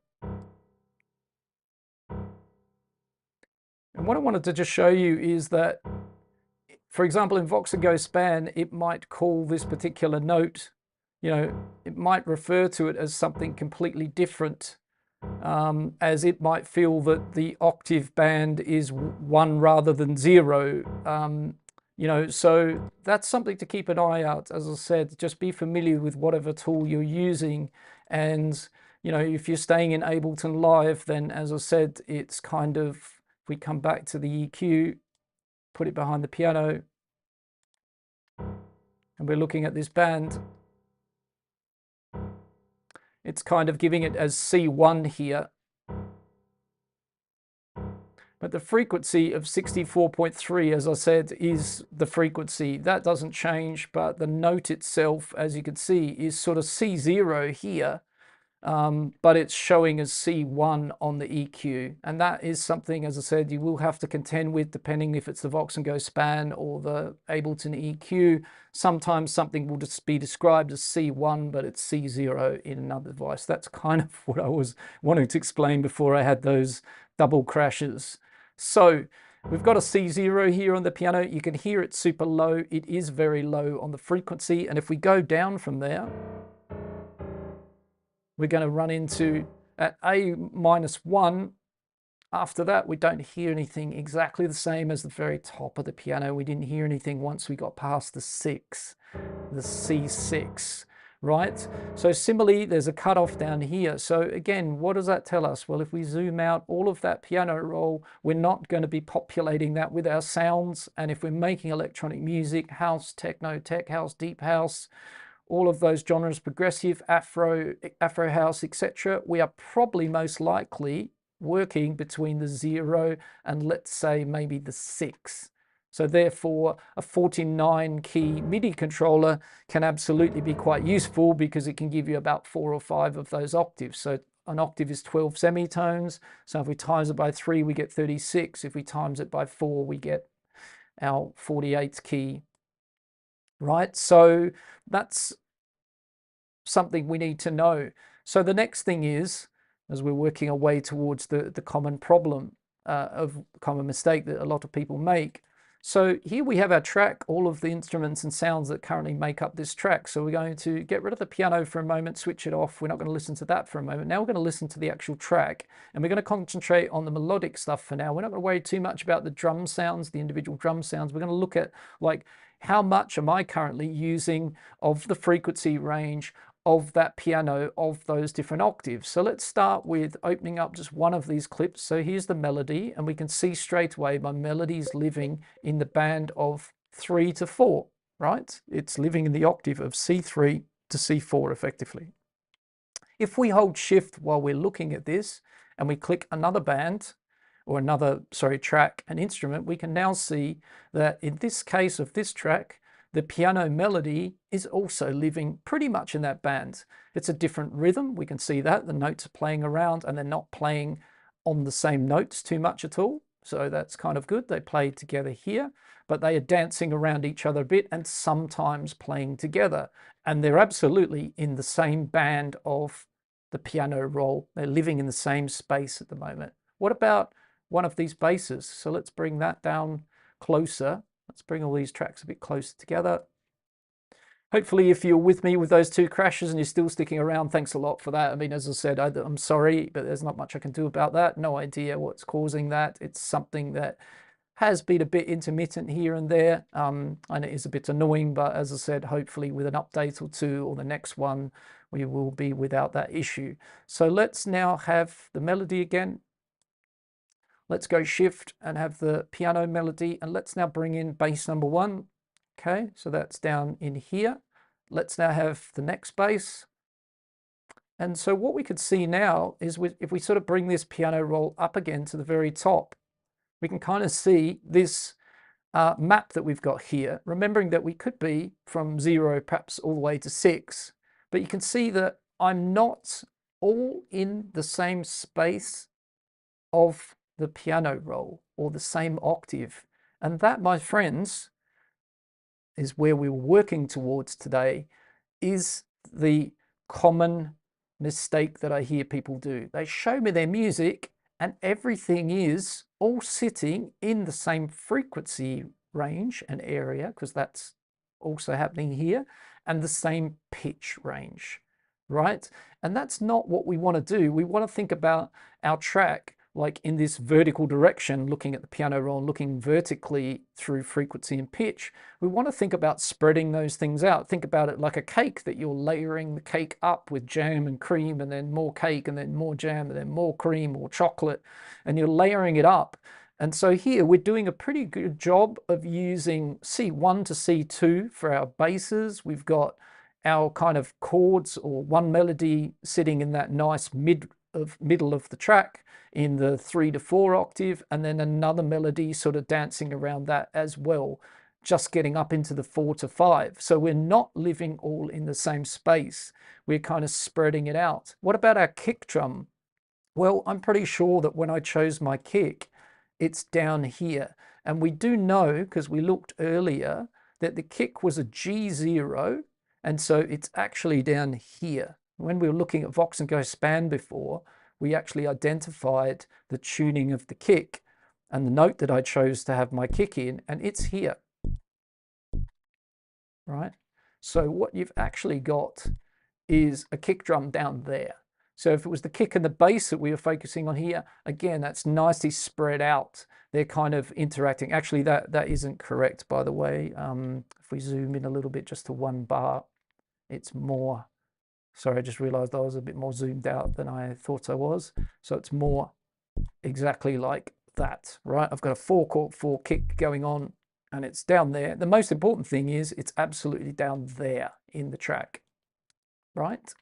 And what I wanted to just show you is that, for example, in Vox and Ghost span, it might call this particular note, you know, it might refer to it as something completely different as it might feel that the octave band is 1 rather than 0. You know, so that's something to keep an eye out. As I said, just be familiar with whatever tool you're using. And, you know, if you're staying in Ableton Live, then as I said, it's kind of, if we come back to the EQ, put it behind the piano, and we're looking at this band, it's kind of giving it as C1 here. But the frequency of 64.3, as I said, is the frequency. That doesn't change, but the note itself, as you can see, is sort of C0 here, but it's showing as C1 on the EQ. And that is something, as I said, you will have to contend with, depending if it's the Vox and Go Span or the Ableton EQ. Sometimes something will just be described as C1, but it's C0 in another device. That's kind of what I was wanting to explain before I had those double crashes. So we've got a C0 here on the piano. You can hear it super low. It is very low on the frequency. And if we go down from there, we're going to run into at A-1. After that, we don't hear anything exactly the same as the very top of the piano. We didn't hear anything once we got past the 6, the C6. Right? So similarly, there's a cutoff down here. So again, what does that tell us? Well, if we zoom out all of that piano roll, we're not going to be populating that with our sounds. And if we're making electronic music, house, techno, tech house, deep house, all of those genres, progressive, Afro house, etc., we are probably most likely working between the 0 and, let's say, maybe the 6. So therefore, a 49 key MIDI controller can absolutely be quite useful because it can give you about 4 or 5 of those octaves. So an octave is 12 semitones. So if we times it by 3, we get 36. If we times it by 4, we get our 48th key. Right? So that's something we need to know. So the next thing is, as we're working our way towards the common problem of common mistake that a lot of people make. So here we have our track, all of the instruments and sounds that currently make up this track. So we're going to get rid of the piano for a moment, switch it off. We're not going to listen to that for a moment. Now we're going to listen to the actual track, and we're going to concentrate on the melodic stuff for now. We're not going to worry too much about the drum sounds, the individual drum sounds. We're going to look at, like, how much am I currently using of the frequency range of that piano, of those different octaves. So let's start with opening up just one of these clips. So here's the melody, and we can see straight away my melody is living in the band of 3 to 4, right? It's living in the octave of C3 to C4 effectively. If we hold shift while we're looking at this and we click another band, or another, track and instrument, we can now see that in this case of this track, the piano melody is also living pretty much in that band. It's a different rhythm. We can see that the notes are playing around and they're not playing on the same notes too much at all. So that's kind of good. They play together here, but they are dancing around each other a bit and sometimes playing together. And they're absolutely in the same band of the piano roll. They're living in the same space at the moment. What about one of these basses? So let's bring that down closer. Let's bring all these tracks a bit closer together. Hopefully, if you're with me with those 2 crashes and you're still sticking around, thanks a lot for that. I mean, as I said, I'm sorry, but there's not much I can do about that. No idea what's causing that. It's something that has been a bit intermittent here and there, and it is a bit annoying, but as I said, hopefully with an update or 2 or the next one, we will be without that issue. So let's now have the melody again. Let's go shift and have the piano melody, and let's now bring in bass number 1. Okay, so that's down in here. Let's now have the next bass. And so what we could see now is if we sort of bring this piano roll up again to the very top, we can kind of see this map that we've got here, remembering that we could be from 0 perhaps all the way to 6, but you can see that I'm not all in the same space of the piano roll or the same octave. And that, my friends, is where we were working towards today, is the common mistake that I hear people do. They show me their music and everything is all sitting in the same frequency range and area, because that's also happening here, and the same pitch range, right? And that's not what we want to do. We want to think about our track like in this vertical direction, looking at the piano roll, looking vertically through frequency and pitch. We want to think about spreading those things out. Think about it like a cake, that you're layering the cake up with jam and cream, and then more cake, and then more jam, and then more cream or chocolate, and you're layering it up. And so here we're doing a pretty good job of using C1 to C2 for our basses. We've got our kind of chords or one melody sitting in that nice middle of the track in the 3 to 4 octave, and then another melody sort of dancing around that as well, just getting up into the 4 to 5. So we're not living all in the same space. We're kind of spreading it out. What about our kick drum? Well, I'm pretty sure that when I chose my kick, it's down here. And we do know, because we looked earlier, that the kick was a G0, and so it's actually down here. When we were looking at Vox and Go Span before, we actually identified the tuning of the kick and the note that I chose to have my kick in, and it's here, right? So what you've actually got is a kick drum down there. So if it was the kick and the bass that we were focusing on here, again, that's nicely spread out. They're kind of interacting. Actually, that isn't correct, by the way. If we zoom in a little bit just to one bar, it's more. Sorry, I just realized I was a bit more zoomed out than I thought I was. So it's more exactly like that, right? I've got a 4/4 kick going on, and it's down there. The most important thing is it's absolutely down there in the track, right?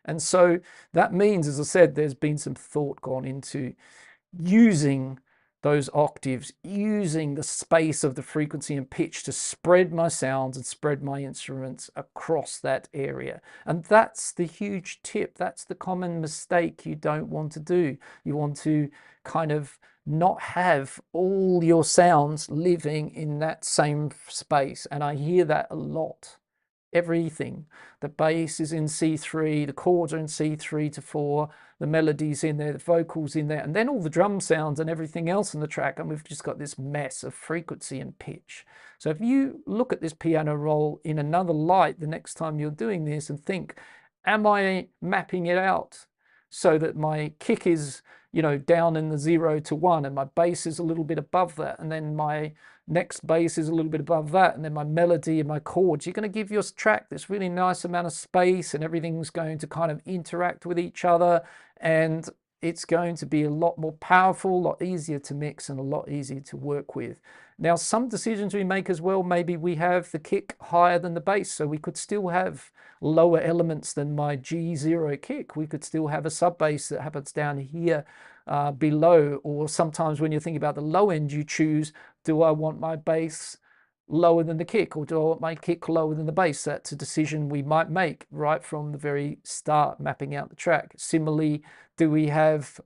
And so that means, as I said, there's been some thought gone into using those octaves, using the space of the frequency and pitch to spread my sounds and spread my instruments across that area. And that's the huge tip. That's the common mistake you don't want to do. You want to kind of not have all your sounds living in that same space. And I hear that a lot. Everything. The bass is in C3, the chords are in C3 to 4, the melody's in there, the vocals in there, and then all the drum sounds and everything else in the track, and we've just got this mess of frequency and pitch. So if you look at this piano roll in another light the next time you're doing this and think, am I mapping it out so that my kick is, you know, down in the 0 to 1, and my bass is a little bit above that, and then my next bass is a little bit above that, and then my melody and my chords. You're going to give your track this really nice amount of space, and everything's going to kind of interact with each other, and it's going to be a lot more powerful, a lot easier to mix, and a lot easier to work with. Now, some decisions we make as well, maybe we have the kick higher than the bass, so we could still have lower elements than my G0 kick. We could still have a sub bass that happens down here below, or sometimes when you're thinking about the low end, you choose, do I want my bass lower than the kick, or do I want my kick lower than the bass? That's a decision we might make right from the very start, mapping out the track. Similarly, do we have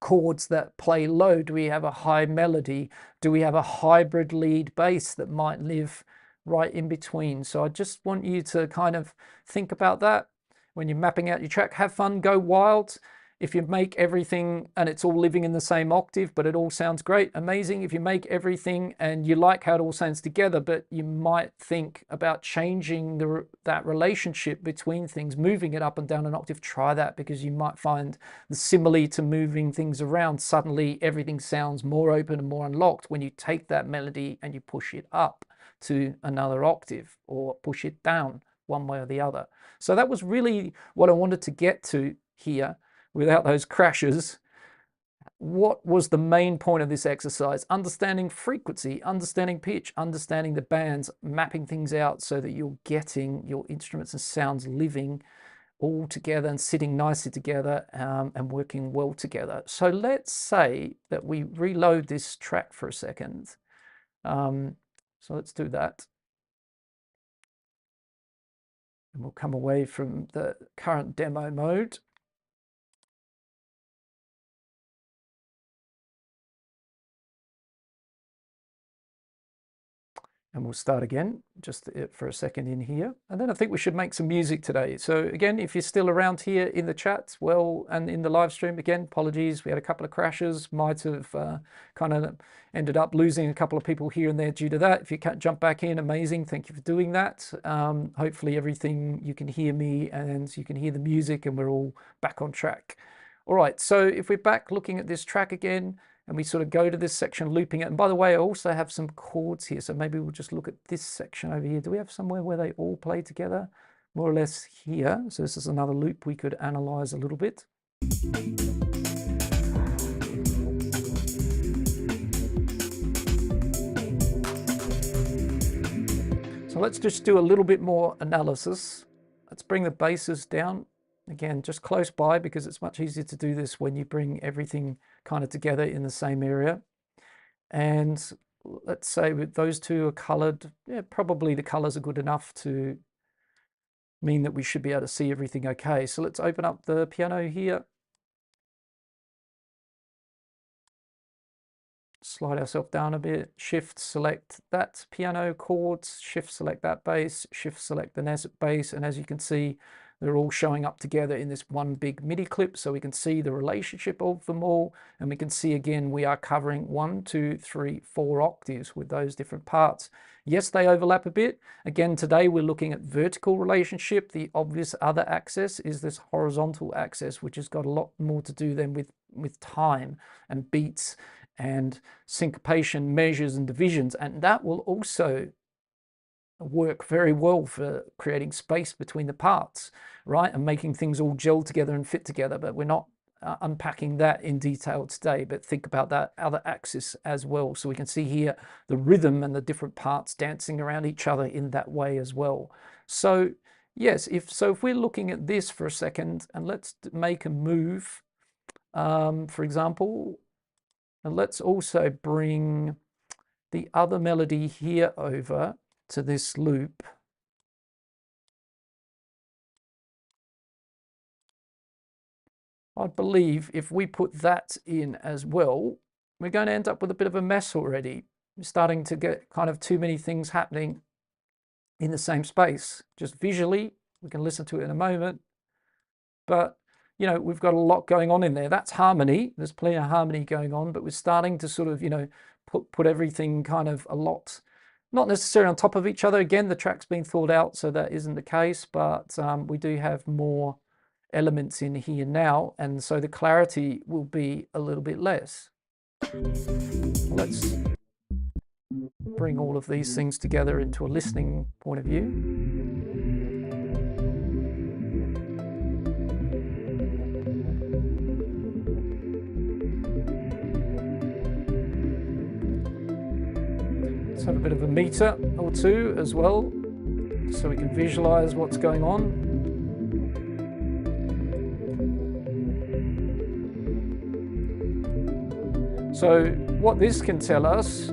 chords that play low? Do we have a high melody? Do we have a hybrid lead bass that might live right in between? So I just want you to kind of think about that when you're mapping out your track. Have fun, go wild. If you make everything and it's all living in the same octave, but it all sounds great, amazing. If you make everything and you like how it all sounds together, but you might think about changing that relationship between things, moving it up and down an octave, try that, because you might find the simile to moving things around. Suddenly everything sounds more open and more unlocked when you take that melody and you push it up to another octave or push it down one way or the other. So that was really what I wanted to get to here. Without those crashes, what was the main point of this exercise? Understanding frequency, understanding pitch, understanding the bands, mapping things out so that you're getting your instruments and sounds living all together and sitting nicely together and working well together. So let's say that we reload this track for a second. So let's do that. And we'll come away from the current demo mode. And we'll start again, just for a second in here. And then I think we should make some music today. So again, if you're still around here in the chat, well, and in the live stream, again, apologies. We had a couple of crashes, might have kind of ended up losing a couple of people here and there due to that. If you can't jump back in, amazing. Thank you for doing that. Hopefully everything, you can hear me and you can hear the music and we're all back on track. All right, so if we're back looking at this track again, and we sort of go to this section looping it. And by the way, I also have some chords here. So maybe we'll just look at this section over here. Do we have somewhere where they all play together? More or less here. So this is another loop we could analyze a little bit. So let's just do a little bit more analysis. Let's bring the basses down. Again, just close by, because it's much easier to do this when you bring everything kind of together in the same area. And let's say with those two are colored, yeah, probably the colors are good enough to mean that we should be able to see everything okay. So let's open up the piano here. Slide ourselves down a bit, shift select that piano chords, shift select that bass, shift select the bass, and as you can see, they're all showing up together in this one big MIDI clip, so we can see the relationship of them all, and we can see again we are covering 1, 2, 3, 4 octaves with those different parts. Yes, they overlap a bit. Again, today we're looking at vertical relationship. The obvious other axis is this horizontal axis, which has got a lot more to do then with time and beats and syncopation, measures and divisions, and that will also work very well for creating space between the parts, right, and making things all gel together and fit together. But we're not unpacking that in detail today, but think about that other axis as well. So we can see here the rhythm and the different parts dancing around each other in that way as well. So yes, if we're looking at this for a second, and let's make a move, for example, and let's also bring the other melody here over to this loop. I believe if we put that in as well, we're going to end up with a bit of a mess already. We're starting to get kind of too many things happening in the same space. Just visually, we can listen to it in a moment, but you know, we've got a lot going on in there. That's harmony. There's plenty of harmony going on, but we're starting to sort of, you know, put everything kind of a lot, not necessarily on top of each other. Again, the track's been thought out, so that isn't the case, but we do have more elements in here now, and so the clarity will be a little bit less. Let's bring all of these things together into a listening point of view. Have a bit of a meter or two as well, so we can visualize what's going on. So what this can tell us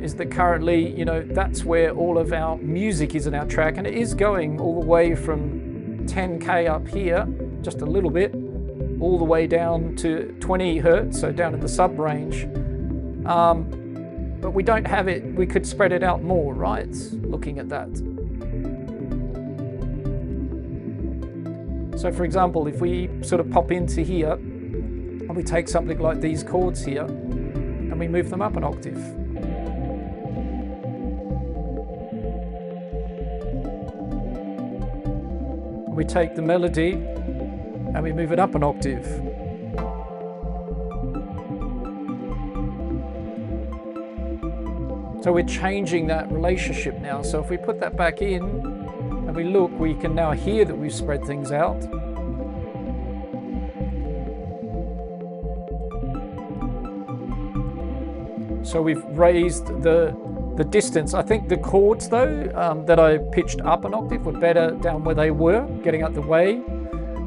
is that currently, you know, that's where all of our music is in our track, and it is going all the way from 10K up here, just a little bit, all the way down to 20 Hertz, so down in the sub range. But we don't have it, we could spread it out more, right? Looking at that. So for example, if we sort of pop into here, and we take something like these chords here, and we move them up an octave. We take the melody, and we move it up an octave. So we're changing that relationship now. So if we put that back in and we look, we can now hear that we've spread things out. So we've raised the distance. I think the chords though, that I pitched up an octave were better down where they were, getting out the way.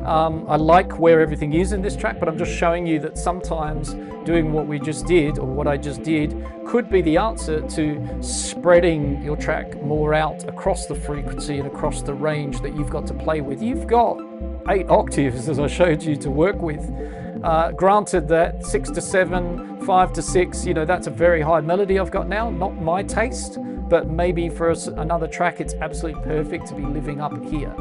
I like where everything is in this track, but I'm just showing you that sometimes doing what we just did, or what I just did, could be the answer to spreading your track more out across the frequency and across the range that you've got to play with. You've got 8 octaves, as I showed you, to work with. Granted that 6 to 7, 5 to 6, you know, that's a very high melody I've got now, not my taste, but maybe for another track, it's absolutely perfect to be living up here.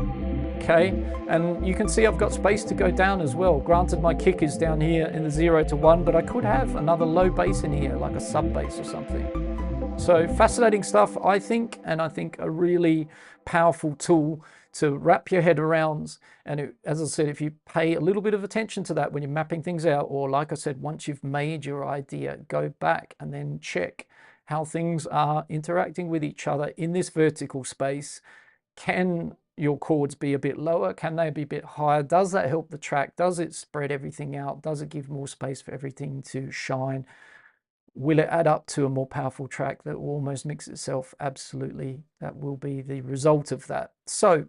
Okay, and you can see I've got space to go down as well. Granted, my kick is down here in the 0 to 1, but I could have another low bass in here, like a sub bass or something. So fascinating stuff, I think, and I think a really powerful tool to wrap your head around. And as I said, if you pay a little bit of attention to that when you're mapping things out, or like I said, once you've made your idea, go back and then check how things are interacting with each other in this vertical space. Can your chords be a bit lower? Can they be a bit higher? Does that help the track? Does it spread everything out? Does it give more space for everything to shine? Will it add up to a more powerful track that will almost mix itself? Absolutely. That will be the result of that. So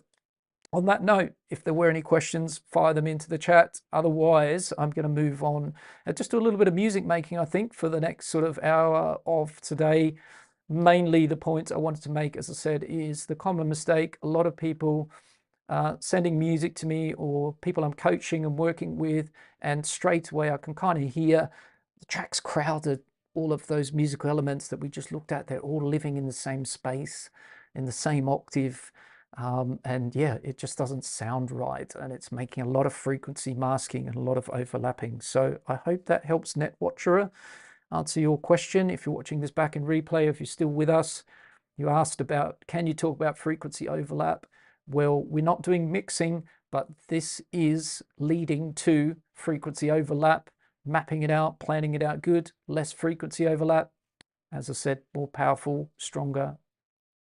on that note, if there were any questions, fire them into the chat. Otherwise, I'm going to move on and just do a little bit of music making, I think, for the next sort of hour of today. Mainly the point I wanted to make, as I said, is the common mistake. A lot of people sending music to me, or people I'm coaching and working with, and straight away I can kind of hear the track's crowded. All of those musical elements that we just looked at, they're all living in the same space, in the same octave. And yeah, it just doesn't sound right. And it's making a lot of frequency masking and a lot of overlapping. So I hope that helps, NetWatcher, answer your question. If you're watching this back in replay, if you're still with us, you asked about, can you talk about frequency overlap? Well, we're not doing mixing, but this is leading to frequency overlap, mapping it out, planning it out good, less frequency overlap. As I said, more powerful, stronger,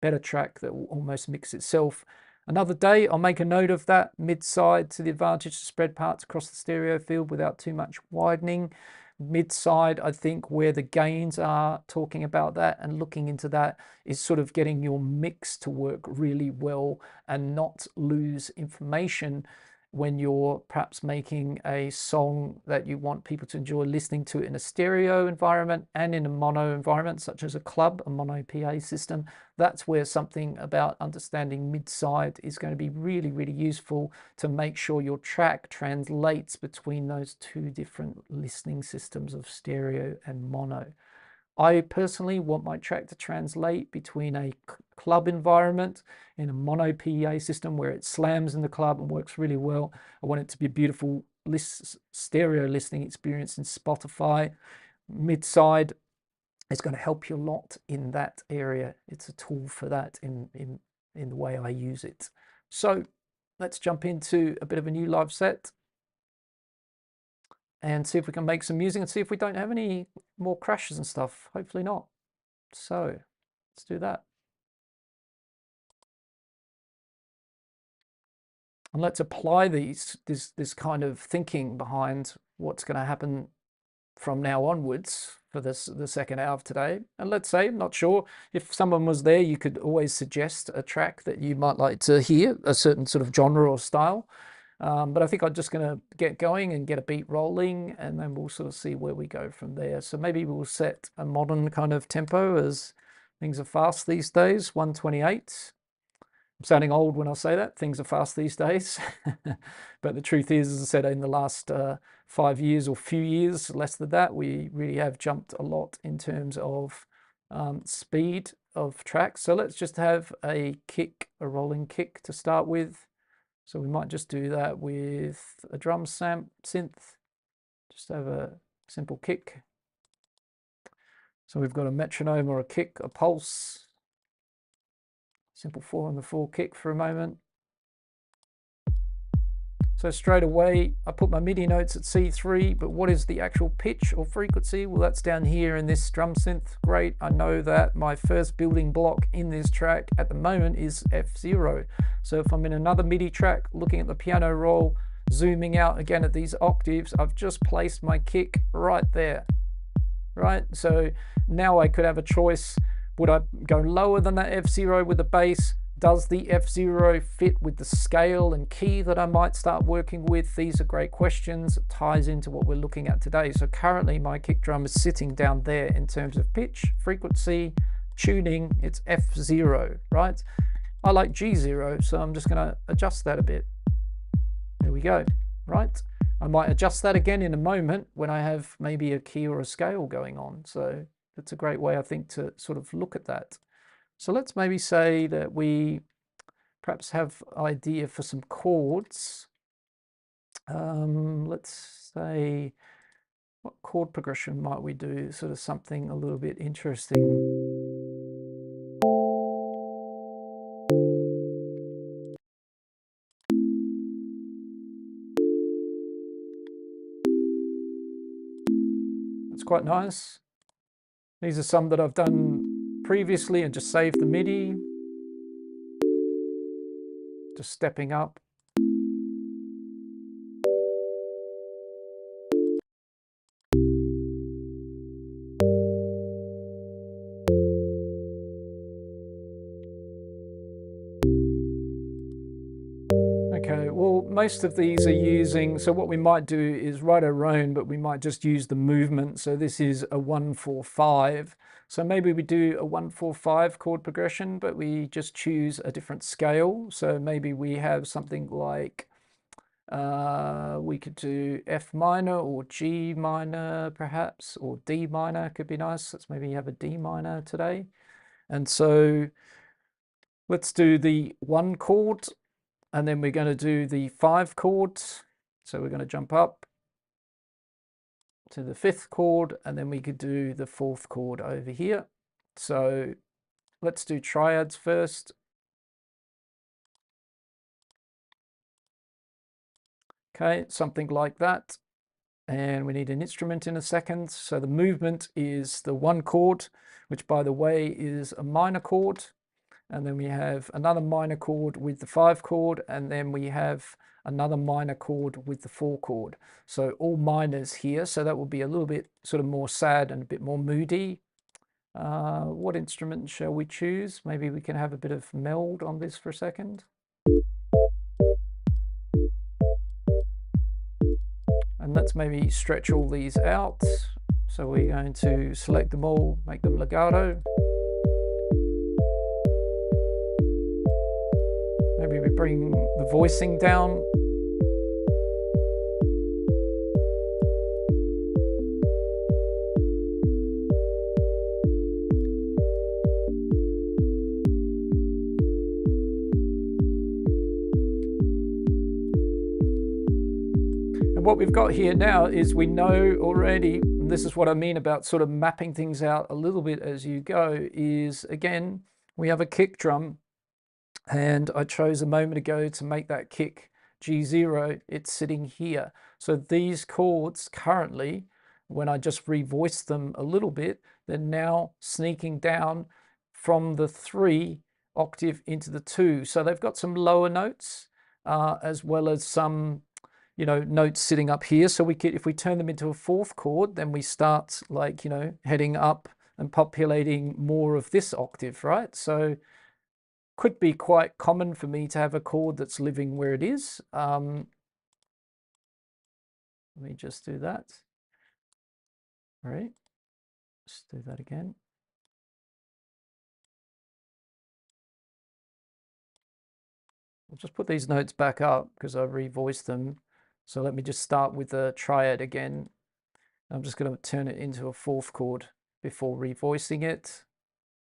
better track that will almost mix itself. Another day, I'll make a note of that mid-side to the advantage to spread parts across the stereo field without too much widening. Mid-side, I think, where the gains are, talking about that and looking into that, is sort of getting your mix to work really well and not lose information when you're perhaps making a song that you want people to enjoy listening to it in a stereo environment and in a mono environment, such as a club, a mono PA system. That's where something about understanding mid-side is going to be really, really useful to make sure your track translates between those two different listening systems of stereo and mono. I personally want my track to translate between a club environment in a mono PA system where it slams in the club and works really well. I want it to be a beautiful stereo listening experience in Spotify. Mid-side is going to help you a lot in that area. It's a tool for that in the way I use it. So let's jump into a bit of a new live set and see if we can make some music and see if we don't have any more crashes and stuff. Hopefully not. So let's do that. And let's apply this kind of thinking behind what's going to happen from now onwards for the second hour of today. And let's say, I'm not sure, if someone was there, you could always suggest a track that you might like to hear, a certain sort of genre or style. But I think I'm just going to get going and get a beat rolling, and then we'll sort of see where we go from there. So maybe we'll set a modern kind of tempo, as things are fast these days, 128. I'm sounding old when I say that, things are fast these days. But the truth is, as I said, in the last 5 years or few years, less than that, we really have jumped a lot in terms of speed of tracks. So let's just have a kick, a rolling kick to start with. So we might just do that with a drum synth, just have a simple kick. So we've got a metronome or a kick, a pulse, simple 4-on-the-4 kick for a moment. So straight away, I put my MIDI notes at C3, but what is the actual pitch or frequency? Well, that's down here in this drum synth. Great, I know that my first building block in this track at the moment is F0. So if I'm in another MIDI track, looking at the piano roll, zooming out again at these octaves, I've just placed my kick right there, right? So now I could have a choice. Would I go lower than that F0 with the bass? Does the F0 fit with the scale and key that I might start working with? These are great questions. It ties into what we're looking at today. So currently my kick drum is sitting down there in terms of pitch, frequency, tuning. It's F0, right? I like G0, so I'm just going to adjust that a bit. There we go, right? I might adjust that again in a moment when I have maybe a key or a scale going on. So that's a great way, I think, to sort of look at that. So let's maybe say that we perhaps have idea for some chords. Let's say, what chord progression might we do? Sort of something a little bit interesting. That's quite nice. These are some that I've done previously and just saved the MIDI. Just stepping up. Okay, well, most of these are using, so what we might do is write our own, but we might just use the movement. So this is a 1-4-5. So maybe we do a 1-4-5 chord progression, but we just choose a different scale. So maybe we have something like, we could do F minor or G minor perhaps, or D minor could be nice. Let's maybe have a D minor today. And so let's do the 1 chord. And then we're going to do the 5 chord. So we're going to jump up to the 5th chord, and then we could do the 4th chord over here. So let's do triads first. Okay, something like that. And we need an instrument in a second. So the movement is the 1 chord, which by the way is a minor chord. And then we have another minor chord with the 5 chord, and then we have another minor chord with the 4 chord. So all minors here, so that will be a little bit sort of more sad and a bit more moody. What instrument shall we choose? Maybe we can have a bit of meld on this for a second. And let's maybe stretch all these out. So we're going to select them all, make them legato. Maybe we bring the voicing down. And what we've got here now is we know already, and this is what I mean about sort of mapping things out a little bit as you go, is again, we have a kick drum. And I chose a moment ago to make that kick G0, it's sitting here. So these chords currently, when I just revoiced them a little bit, they're now sneaking down from the 3 octave into the 2. So they've got some lower notes as well as some, you know, notes sitting up here. So we could, if we turn them into a 4th chord, then we start like, you know, heading up and populating more of this octave, right? So could be quite common for me to have a chord that's living where it is. Let me just do that. All right, let's do that again. I'll just put these notes back up because I revoiced them. So let me just start with the triad again. I'm just going to turn it into a 4th chord before revoicing it.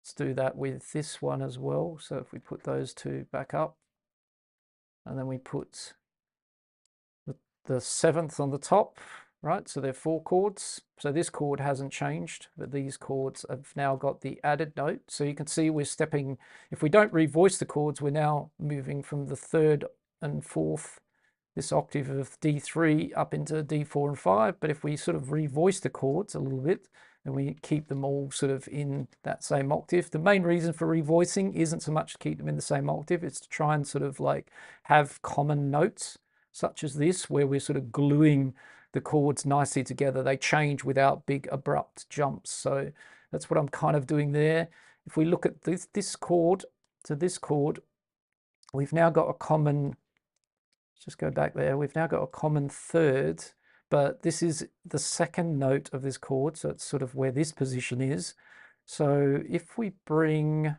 Let's do that with this one as well. So if we put those 2 back up, and then we put the 7th on the top, right? So they're 4 chords. So this chord hasn't changed, but these chords have now got the added note. So you can see we're stepping, if we don't revoice the chords, we're now moving from the 3rd and 4th, this octave of D3 up into D4 and 5. But if we sort of revoice the chords a little bit, and we keep them all sort of in that same octave. The main reason for revoicing isn't so much to keep them in the same octave, it's to try and sort of like have common notes, such as this, where we're sort of gluing the chords nicely together. They change without big abrupt jumps. So that's what I'm kind of doing there. If we look at this chord to this chord, we've now got a common, let's just go back there, we've now got a common 3rd, but this is the 2nd note of this chord, so it's sort of where this position is. So if we bring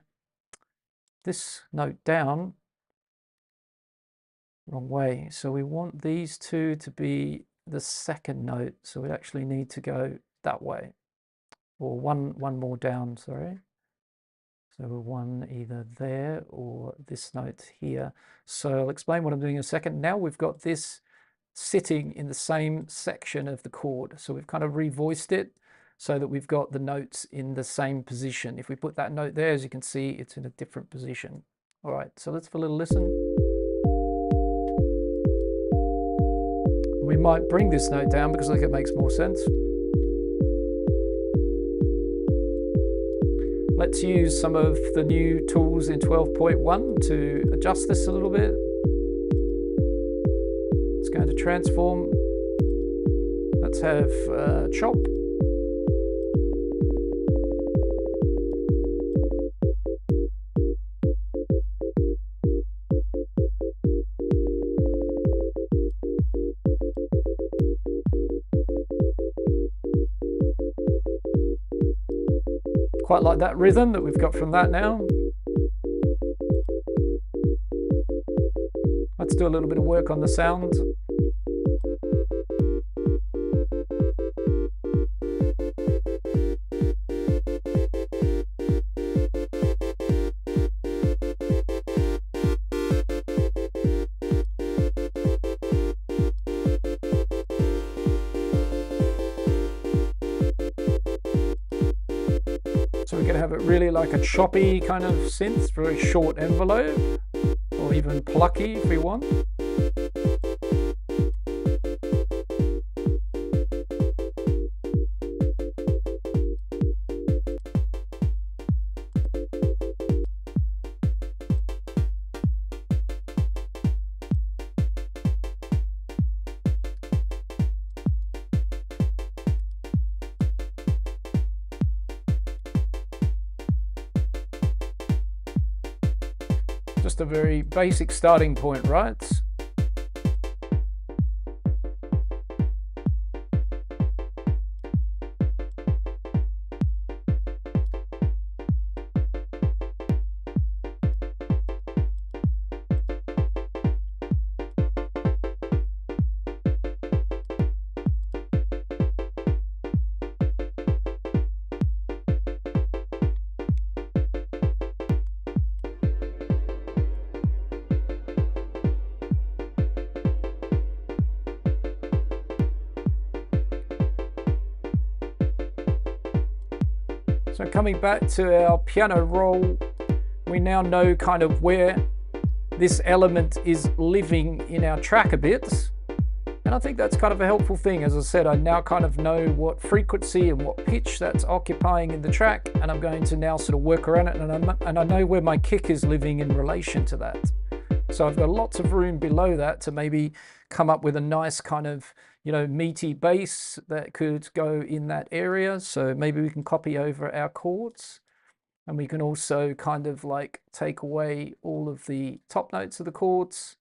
this note down, wrong way, so we want these 2 to be the 2nd note, so we actually need to go that way, or one more down, sorry. So one either there or this note here. So I'll explain what I'm doing in a second. Now we've got this sitting in the same section of the chord. So we've kind of revoiced it so that we've got the notes in the same position. If we put that note there, as you can see, it's in a different position. All right, so let's have a little listen. We might bring this note down because I think it makes more sense. Let's use some of the new tools in 12.1 to adjust this a little bit. It's going to transform. Let's have chop. Quite like that rhythm that we've got from that now. Let's do a little bit of work on the sound. So we're going to have it really like a choppy kind of synth, very short envelope, or even plucky if we want. Just a very basic starting point, right? So coming back to our piano roll, we now know kind of where this element is living in our track a bit. And I think that's kind of a helpful thing. As I said, I now kind of know what frequency and what pitch that's occupying in the track, and I'm going to now sort of work around it, and I know where my kick is living in relation to that. So I've got lots of room below that to maybe come up with a nice kind of, you know, meaty bass that could go in that area. So maybe we can copy over our chords, and we can also kind of like take away all of the top notes of the chords.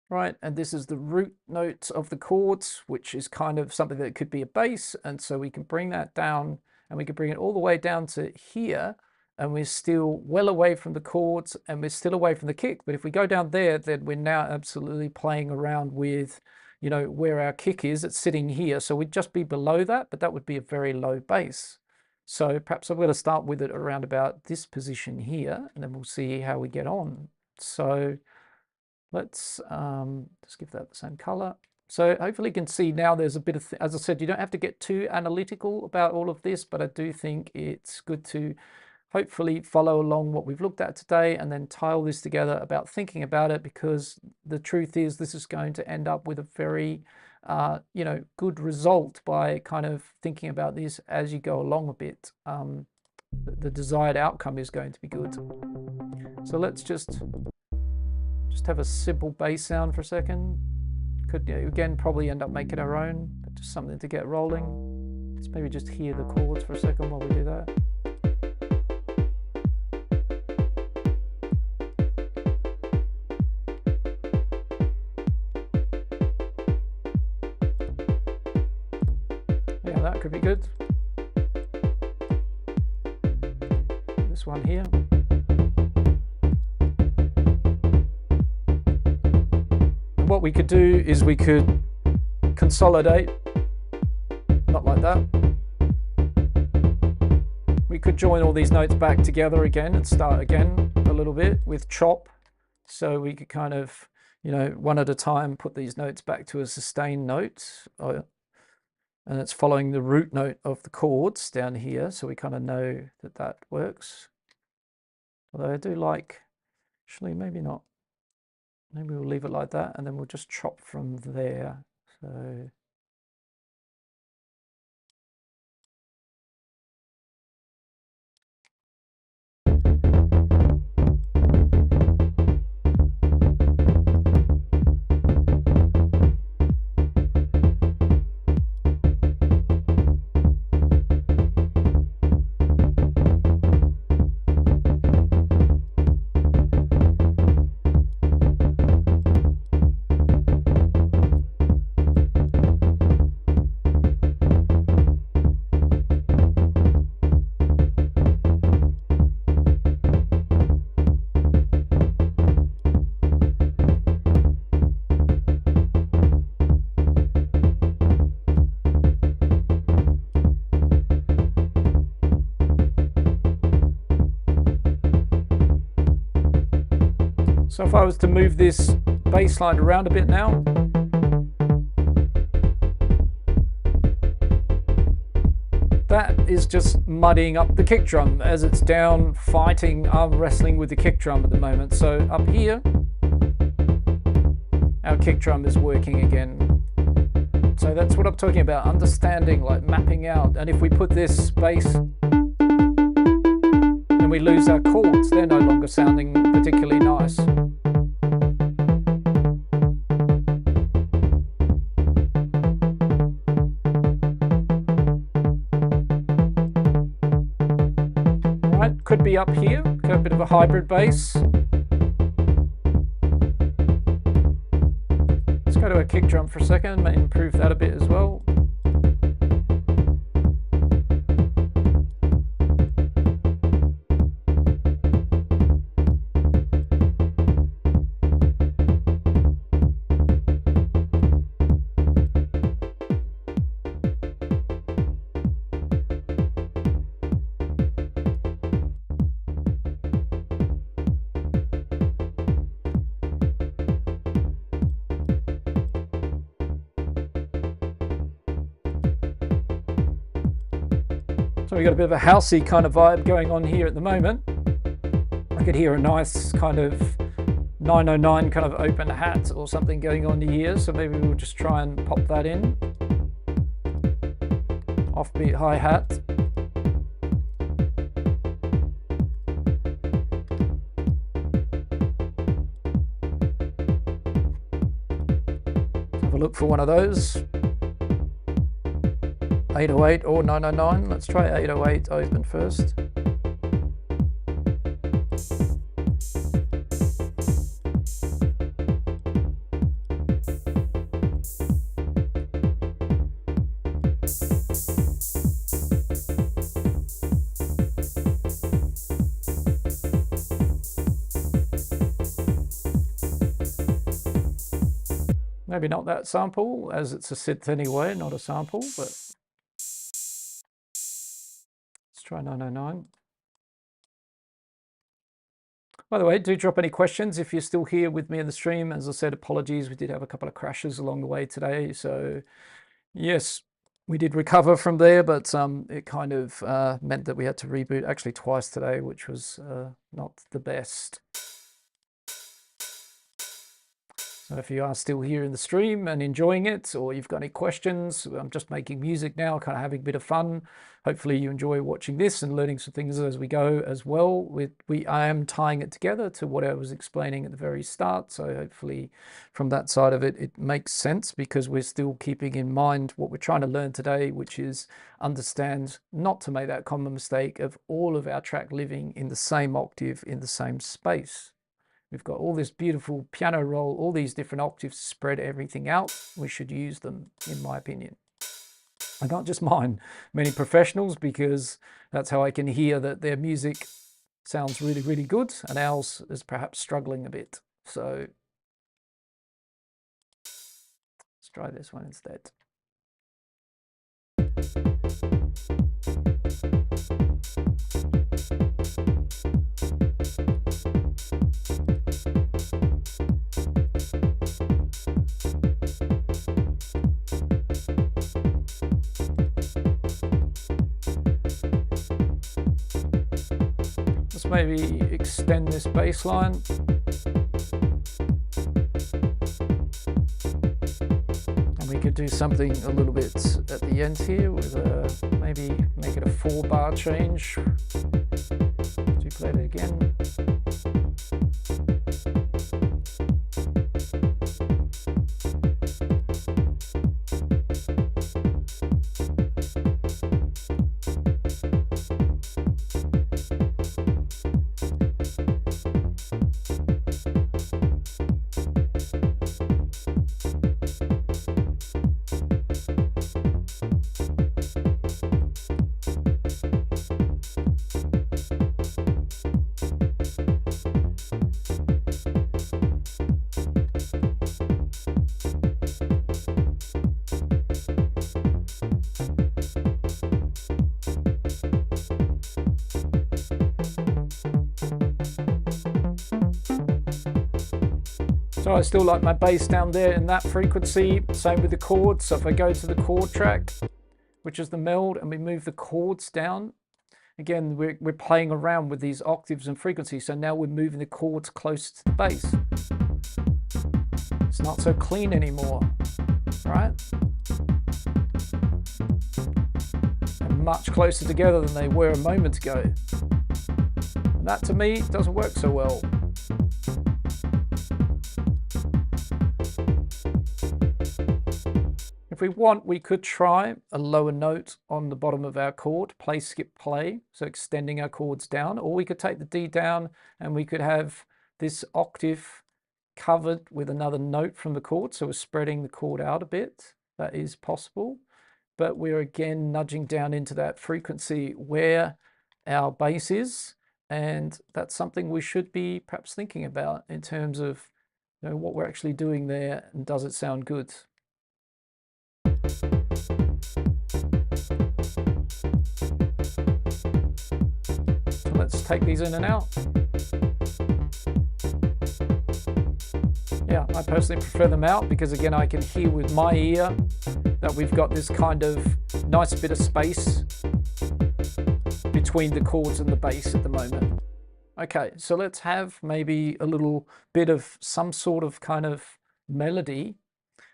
Right, and this is the root note of the chords, which is kind of something that could be a bass, and so we can bring that down, and we can bring it all the way down to here, and we're still well away from the chords, and we're still away from the kick. But if we go down there, then we're now absolutely playing around with, you know, where our kick is. It's sitting here, so we'd just be below that, but that would be a very low bass. So perhaps I'm going to start with it around about this position here, and then we'll see how we get on. So let's just give that the same color. So hopefully you can see now there's a bit of, as I said, you don't have to get too analytical about all of this, but I do think it's good to hopefully follow along what we've looked at today and then tie all this together about thinking about it, because the truth is this is going to end up with a very, you know, good result by kind of thinking about this as you go along a bit. The desired outcome is going to be good. So let's just have a simple bass sound for a second. Could, again, probably end up making our own, but just something to get rolling. Let's maybe just hear the chords for a second while we do that. Yeah, that could be good. This one here. What we could do is we could consolidate, not that. We could join all these notes back together again and start again a little bit with chop. So we could kind of, you know, one at a time, put these notes back to a sustained note. And it's following the root note of the chords down here. So we kind of know that that works. Although I do like, actually, maybe not. Maybe we'll leave it like that and then we'll just chop from there. So So if I was to move this bass line around a bit now, that is just muddying up the kick drum as it's down fighting, arm wrestling with the kick drum at the moment. So up here, our kick drum is working again. So that's what I'm talking about, understanding, like mapping out. And if we put this bass and we lose our chords, they're no longer sounding particularly nice. Right, could be up here, got a bit of a hybrid bass. Let's go to a kick drum for a second, may improve that a bit as well. So we've got a bit of a housey kind of vibe going on here at the moment. I could hear a nice kind of 909 kind of open hat or something going on here. So maybe we'll just try and pop that in. Offbeat hi-hat. Have a look for one of those. 808 or 909. Let's try 808 open first. Maybe not that sample, as it's a synth anyway, not a sample, but try 909. By the way, do drop any questions if you're still here with me in the stream. As I said, apologies, we did have a couple of crashes along the way today. So yes, we did recover from there, but it kind of meant that we had to reboot actually twice today, which was not the best. So if you are still here in the stream and enjoying it, or you've got any questions, I'm just making music now, kind of having a bit of fun. Hopefully you enjoy watching this and learning some things as we go as well. I am tying it together to what I was explaining at the very start. So hopefully from that side of it, it makes sense, because we're still keeping in mind what we're trying to learn today, which is understand not to make that common mistake of all of our track living in the same octave, in the same space. We've got all this beautiful piano roll, all these different octaves to spread everything out. We should use them, in my opinion. And not just mine, many professionals, because that's how I can hear that their music sounds really, really good, and ours is perhaps struggling a bit. So let's try this one instead. Let's maybe extend this bass line. And we could do something a little bit at the end here with maybe make it a 4-bar change. Play it again. So I still like my bass down there in that frequency, same with the chords. So if I go to the chord track, which is the meld, and we move the chords down, again, we're playing around with these octaves and frequencies. So now we're moving the chords close to the bass. It's not so clean anymore, right? And much closer together than they were a moment ago. And that to me doesn't work so well. If we want, we could try a lower note on the bottom of our chord, play, skip, play, so extending our chords down, or we could take the D down and we could have this octave covered with another note from the chord, so we're spreading the chord out a bit. That is possible, but we're again nudging down into that frequency where our bass is, and that's something we should be perhaps thinking about in terms of, you know, what we're actually doing there, and does it sound good? So let's take these in and out. Yeah, I personally prefer them out because again, I can hear with my ear that we've got this kind of nice bit of space between the chords and the bass at the moment. Okay, so let's have maybe a little bit of some sort of kind of melody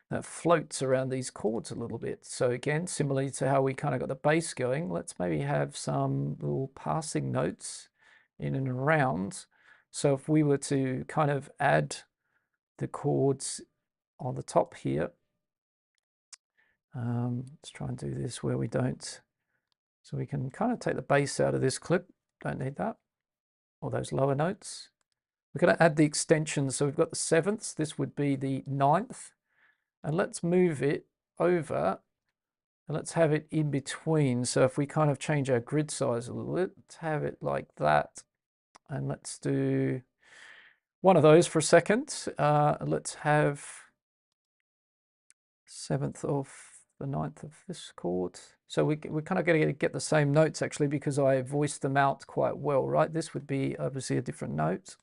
that floats around these chords a little bit. So again, similarly to how we kind of got the bass going, let's maybe have some little passing notes in and around. So if we were to kind of add the chords on the top here, let's try and do this where we don't, so we can kind of take the bass out of this clip, don't need that, or those lower notes. We're going to add the extensions, so we've got the 7th, this would be the 9th, and let's move it over and let's have it in between. So if we kind of change our grid size a little bit, let's have it like that, and let's do one of those for a second. Let's have 7th of the 9th of this chord. So we're kind of going to get the same notes actually, because I voiced them out quite well, right? This would be obviously a different note.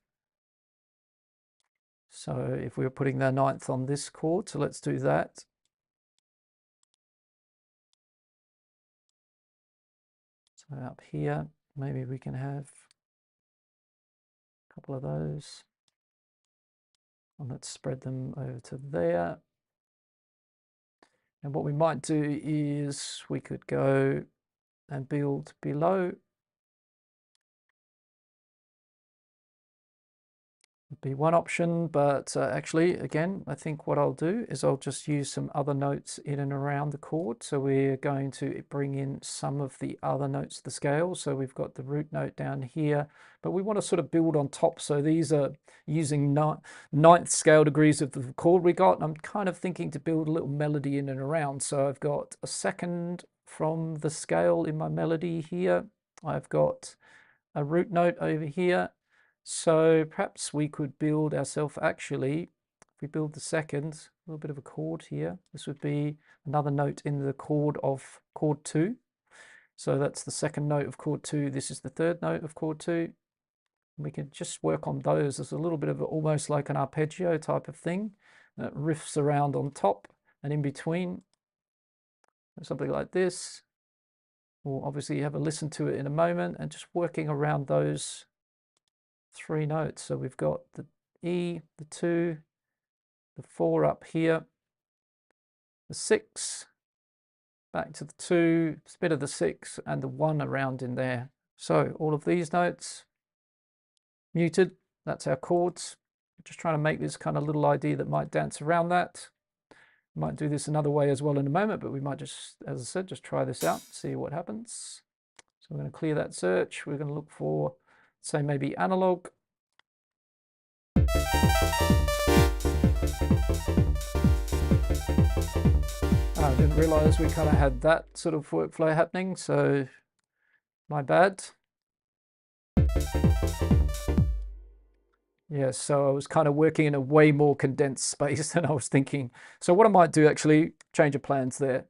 So if we were putting the 9th on this chord, so let's do that. So up here, maybe we can have a couple of those. And let's spread them over to there. And what we might do is we could go and build below. Would be one option, but actually, again, I think what I'll do is I'll just use some other notes in and around the chord. So we're going to bring in some of the other notes of the scale. So we've got the root note down here, but we want to sort of build on top. So these are using 9th scale degrees of the chord we got. I'm kind of thinking to build a little melody in and around. So I've got a 2nd from the scale in my melody here. I've got a root note over here. So perhaps we could build ourselves, actually, if we build the second, a little bit of a chord here. This would be another note in the chord of chord 2. So that's the second note of chord 2. This is the third note of chord 2. We can just work on those. There's a little bit of almost like an arpeggio type of thing that riffs around on top and in between. Something like this. We'll obviously have a listen to it in a moment, and just working around those 3 notes. So we've got the E, the 2, the 4 up here, the 6, back to the 2, a bit of the 6, and the 1 around in there. So all of these notes muted, that's our chords. Just trying to make this kind of little idea that might dance around that. Might do this another way as well in a moment, but we might just, as I said, just try this out, see what happens. So we're going to clear that search. We're going to look for, say, maybe analog. I didn't realize we kind of had that sort of workflow happening, so my bad. Yeah, so I was kind of working in a way more condensed space than I was thinking. So what I might do, actually, change of plans there,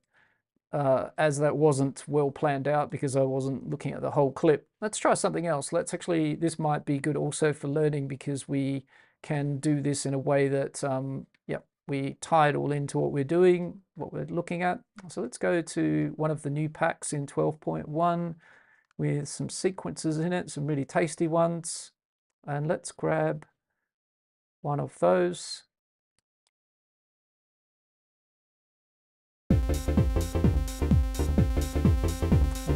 as that wasn't well planned out because I wasn't looking at the whole clip. Let's try something else. Let's actually, this might be good also for learning, because we can do this in a way that, we tie it all into what we're doing, what we're looking at. So let's go to one of the new packs in 12.1 with some sequences in it, some really tasty ones. And let's grab one of those. And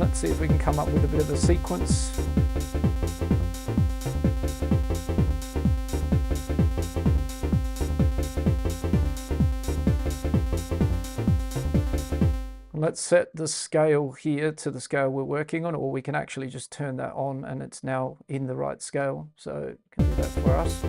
let's see if we can come up with a bit of a sequence. And let's set the scale here to the scale we're working on, or we can actually just turn that on and it's now in the right scale. So we can do that for us.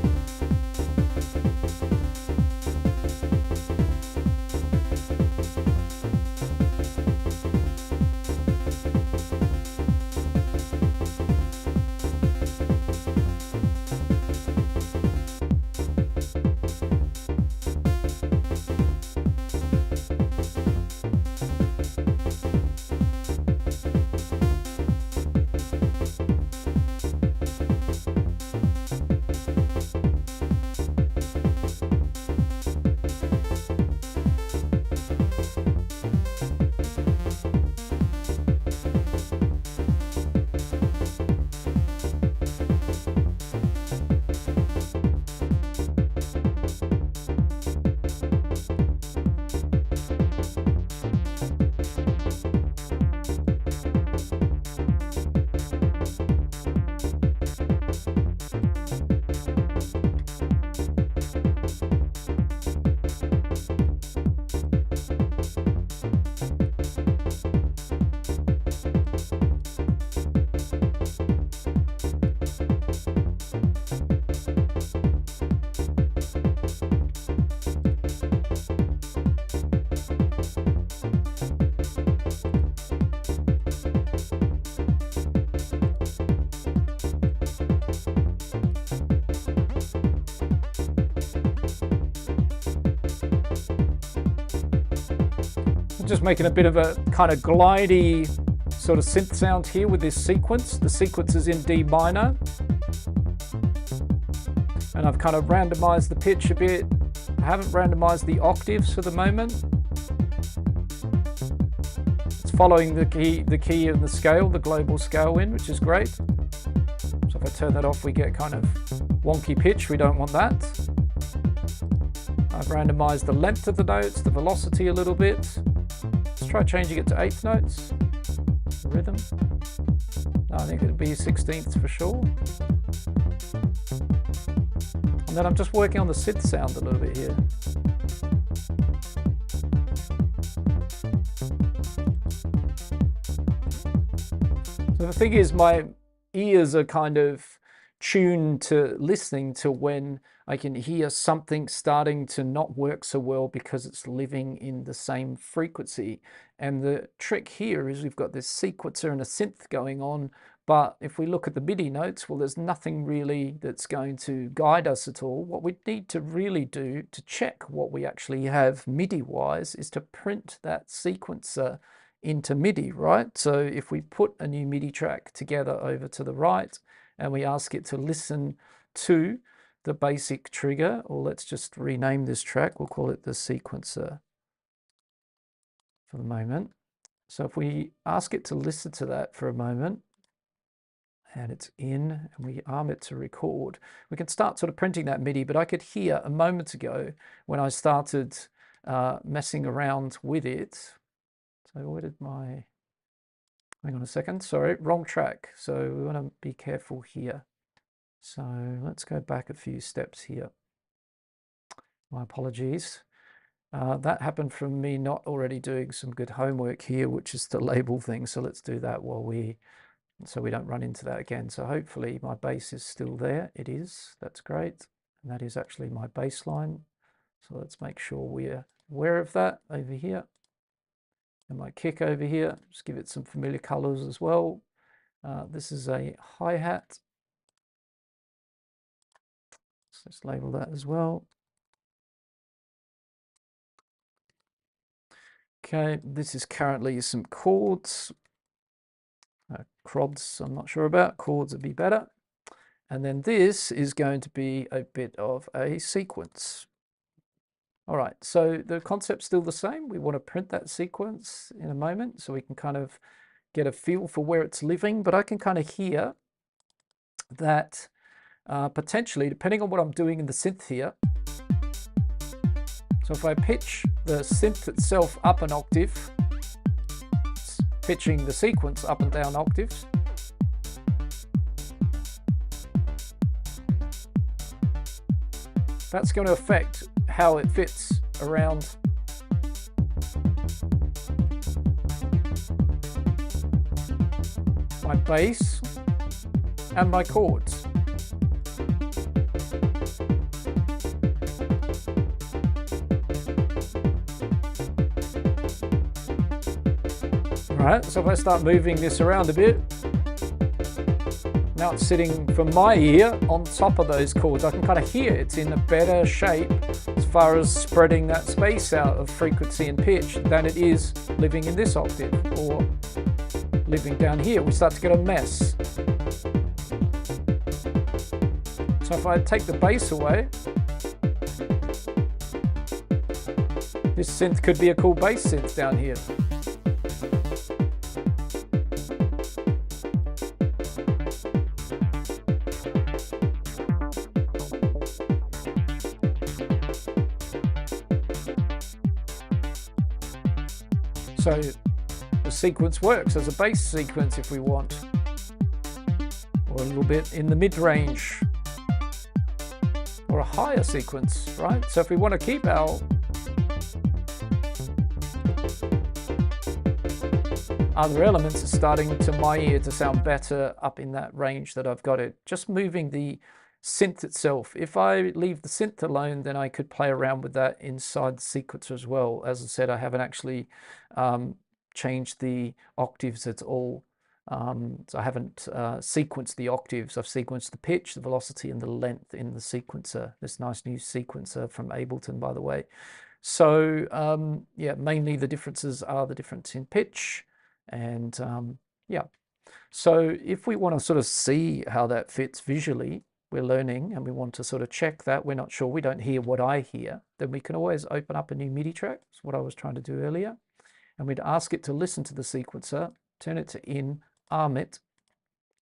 Just making a bit of a kind of glidey sort of synth sound here with this sequence. The sequence is in D minor. And I've kind of randomized the pitch a bit. I haven't randomized the octaves for the moment. It's following the key of the scale, the global scale in, which is great. So if I turn that off, we get kind of wonky pitch. We don't want that. I've randomized the length of the notes, the velocity a little bit. Let's try changing it to 8th notes. The rhythm. No, I think it'll be 16ths for sure. And then I'm just working on the synth sound a little bit here. So the thing is, my ears are kind of tuned to listening to when I can hear something starting to not work so well because it's living in the same frequency. And the trick here is we've got this sequencer and a synth going on, But if we look at the MIDI notes, well, there's nothing really that's going to guide us at all. What we need to really do to check what we actually have MIDI-wise is to print that sequencer into MIDI, right? So if we put a new MIDI track together over to the right and we ask it to listen to the basic trigger, or let's just rename this track, we'll call it the sequencer for the moment. So if we ask it to listen to that for a moment, and it's in, and we arm it to record, we can start sort of printing that MIDI. But I could hear a moment ago when I started messing around with it. So where did my, hang on a second, sorry, wrong track. So we want to be careful here. So let's go back a few steps here. My apologies. That happened from me not already doing some good homework here, which is to label things. So let's do that while so we don't run into that again. So hopefully my bass is still there. It is. That's great. And that is actually my bass line. So let's make sure we're aware of that over here. And my kick over here, just give it some familiar colors as well. This is a hi-hat. So let's label that as well. Okay, this is currently some chords. Crods, I'm not sure about. Chords would be better. And then this is going to be a bit of a sequence. All right, so the concept's still the same. We want to print that sequence in a moment so we can kind of get a feel for where it's living, but I can kind of hear that potentially, depending on what I'm doing in the synth here. So if I pitch the synth itself up an octave, it's pitching the sequence up and down octaves. That's going to affect how it fits around my bass and my chords. Right, so if I start moving this around a bit, now it's sitting from my ear on top of those chords. I can kind of hear it's in a better shape as far as spreading that space out of frequency and pitch than it is living in this octave or living down here. We start to get a mess. So if I take the bass away, this synth could be a cool bass synth down here. So the sequence works as a bass sequence if we want, or a little bit in the mid-range, or a higher sequence, right? So if we want to keep our other elements, it's starting to my ear to sound better up in that range that I've got it. Just moving the synth itself. If I leave the synth alone, then I could play around with that inside the sequencer as well. As I said, I haven't actually changed the octaves at all. So I haven't sequenced the octaves. I've sequenced the pitch, the velocity, and the length in the sequencer. This nice new sequencer from Ableton, by the way. So yeah, mainly the differences are the difference in pitch. And yeah, so if we want to sort of see how that fits visually, we're learning and we want to sort of check that, we're not sure, we don't hear what I hear, then we can always open up a new MIDI track. That's what I was trying to do earlier. And we'd ask it to listen to the sequencer, turn it to in, arm it.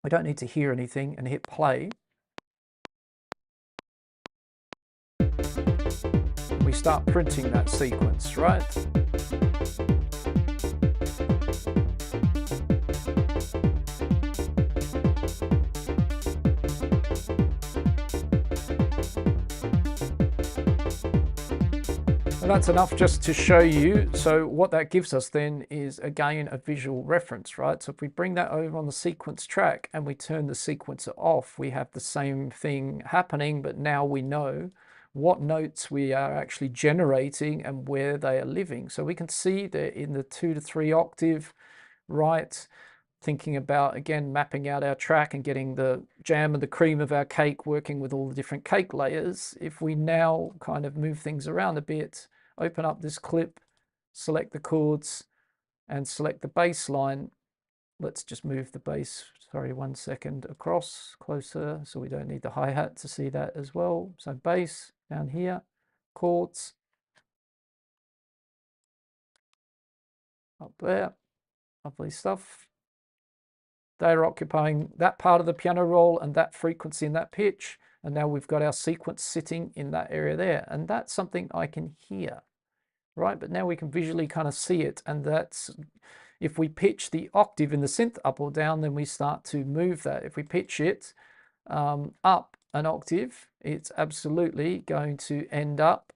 We don't need to hear anything, and hit play. We start printing that sequence, right? And that's enough just to show you. So what that gives us then is, again, a visual reference, right? So if we bring that over on the sequence track and we turn the sequencer off, we have the same thing happening, but now we know what notes we are actually generating and where they are living. So we can see they're in the 2 to 3 octave, right? thinking about, again, mapping out our track and getting the jam and the cream of our cake, working with all the different cake layers. If we now kind of move things around a bit, open up this clip, select the chords and select the bass line. Let's just move the bass, sorry, 1 second, across closer, so we don't need the hi-hat to see that as well. So bass down here, chords up there, lovely stuff. They're occupying that part of the piano roll and that frequency and that pitch, and now we've got our sequence sitting in that area there, and that's something I can hear, right? But now we can visually kind of see it, and that's, if we pitch the octave in the synth up or down, then we start to move that. If we pitch it up an octave, it's absolutely going to end up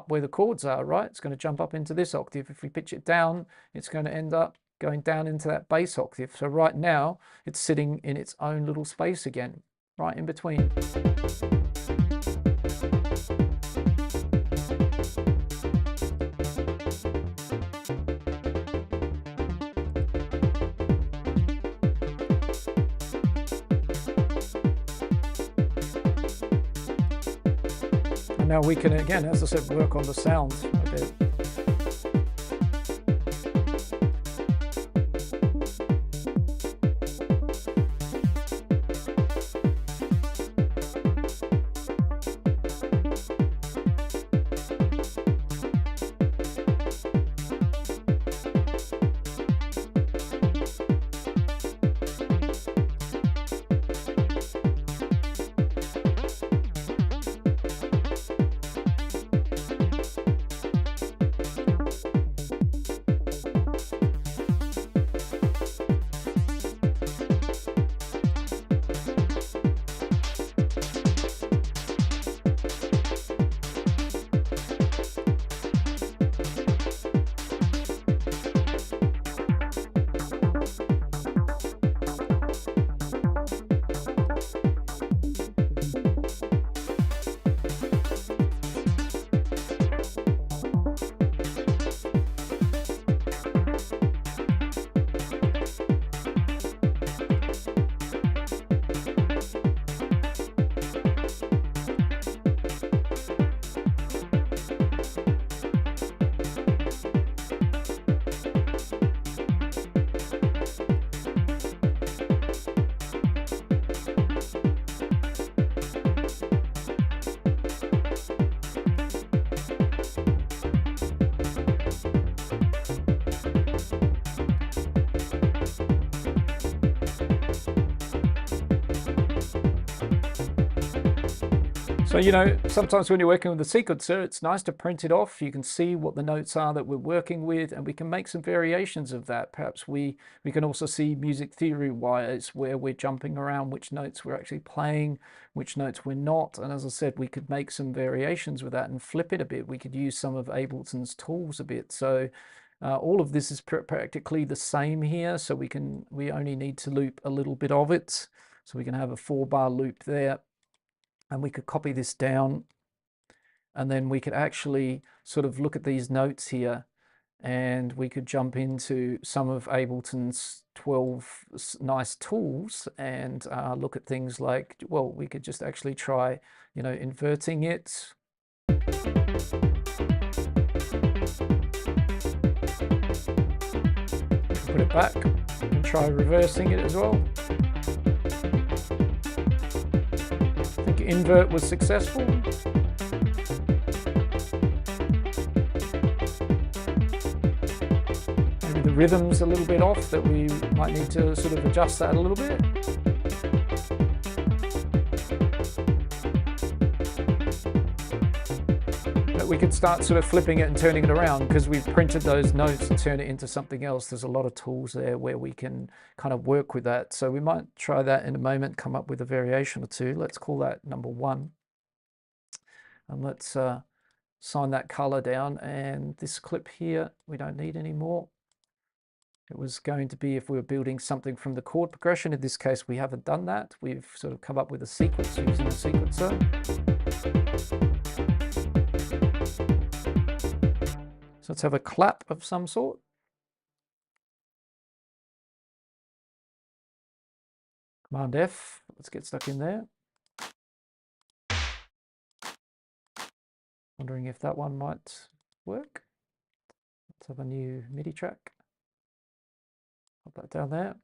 where the chords are, right? It's going to jump up into this octave. If we pitch it down, it's going to end up going down into that bass octave. So right now, it's sitting in its own little space again, right in between. And now we can, again, as I said, work on the sound a bit. So, you know, sometimes when you're working with the sequencer, it's nice to print it off. You can see what the notes are that we're working with, and we can make some variations of that. Perhaps we can also see music theory wise, where we're jumping around which notes we're actually playing, which notes we're not. And as I said, we could make some variations with that and flip it a bit. We could use some of Ableton's tools a bit. So all of this is practically the same here. So we only need to loop a little bit of it. So we can have a 4-bar loop there. And we could copy this down, and then we could actually sort of look at these notes here, and we could jump into some of Ableton's 12 nice tools and look at things like, well, we could just actually try, you know, inverting it. Put it back and try reversing it as well. Invert was successful. Maybe the rhythm's a little bit off, that we might need to sort of adjust that a little bit. But we could start sort of flipping it and turning it around, because we've printed those notes and turn it into something else. There's a lot of tools there where we can kind of work with that. So we might try that in a moment, come up with a variation or two. Let's call that number 1. And let's sign that color down. And this clip here, we don't need anymore. It was going to be if we were building something from the chord progression. In this case, we haven't done that. We've sort of come up with a sequence using a sequencer. So let's have a clap of some sort. Command F, let's get stuck in there. Wondering if that one might work. Let's have a new MIDI track. Pop that down there.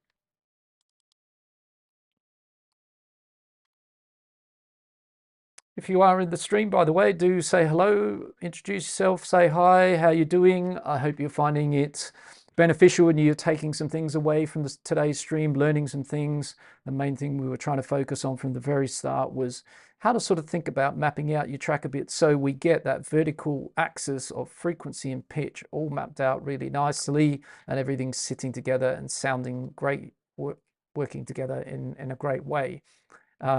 If you are in the stream, by the way, do say hello, introduce yourself, say hi, how you doing? I hope you're finding it beneficial and you're taking some things away from today's stream, learning some things. The main thing we were trying to focus on from the very start was how to sort of think about mapping out your track a bit so we get that vertical axis of frequency and pitch all mapped out really nicely and everything's sitting together and sounding great, working together in a great way.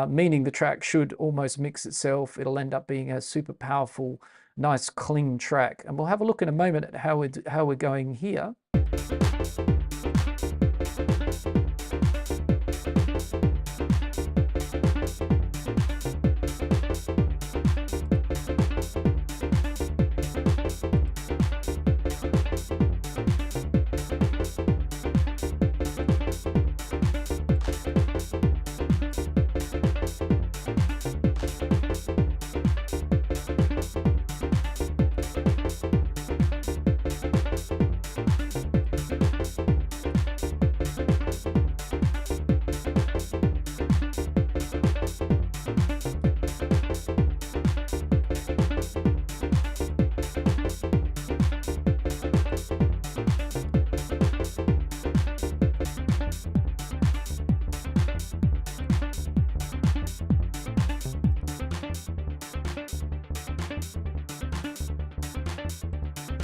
Meaning the track should almost mix itself. It'll end up being a super powerful, nice, clean track. And we'll have a look in a moment at how we're going here.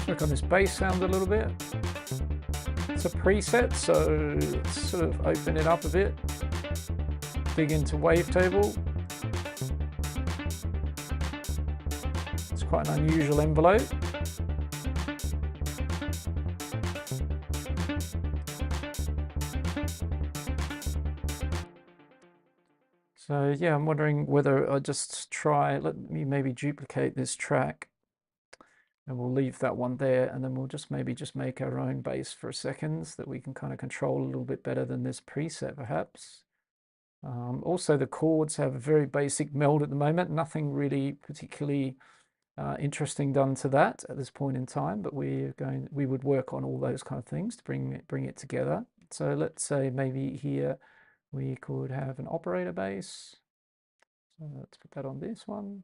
Work on this bass sound a little bit. It's a preset, so let's sort of open it up a bit. Dig into wavetable. It's quite an unusual envelope. So yeah, I'm wondering whether I just try, let me maybe duplicate this track. And we'll leave that one there, and then we'll just maybe make our own bass for a second so that we can kind of control a little bit better than this preset perhaps. Also the chords have a very basic meld at the moment, nothing really particularly interesting done to that at this point in time, but we would work on all those kind of things to bring it together. So let's say maybe here we could have an operator bass. So let's put that on this one.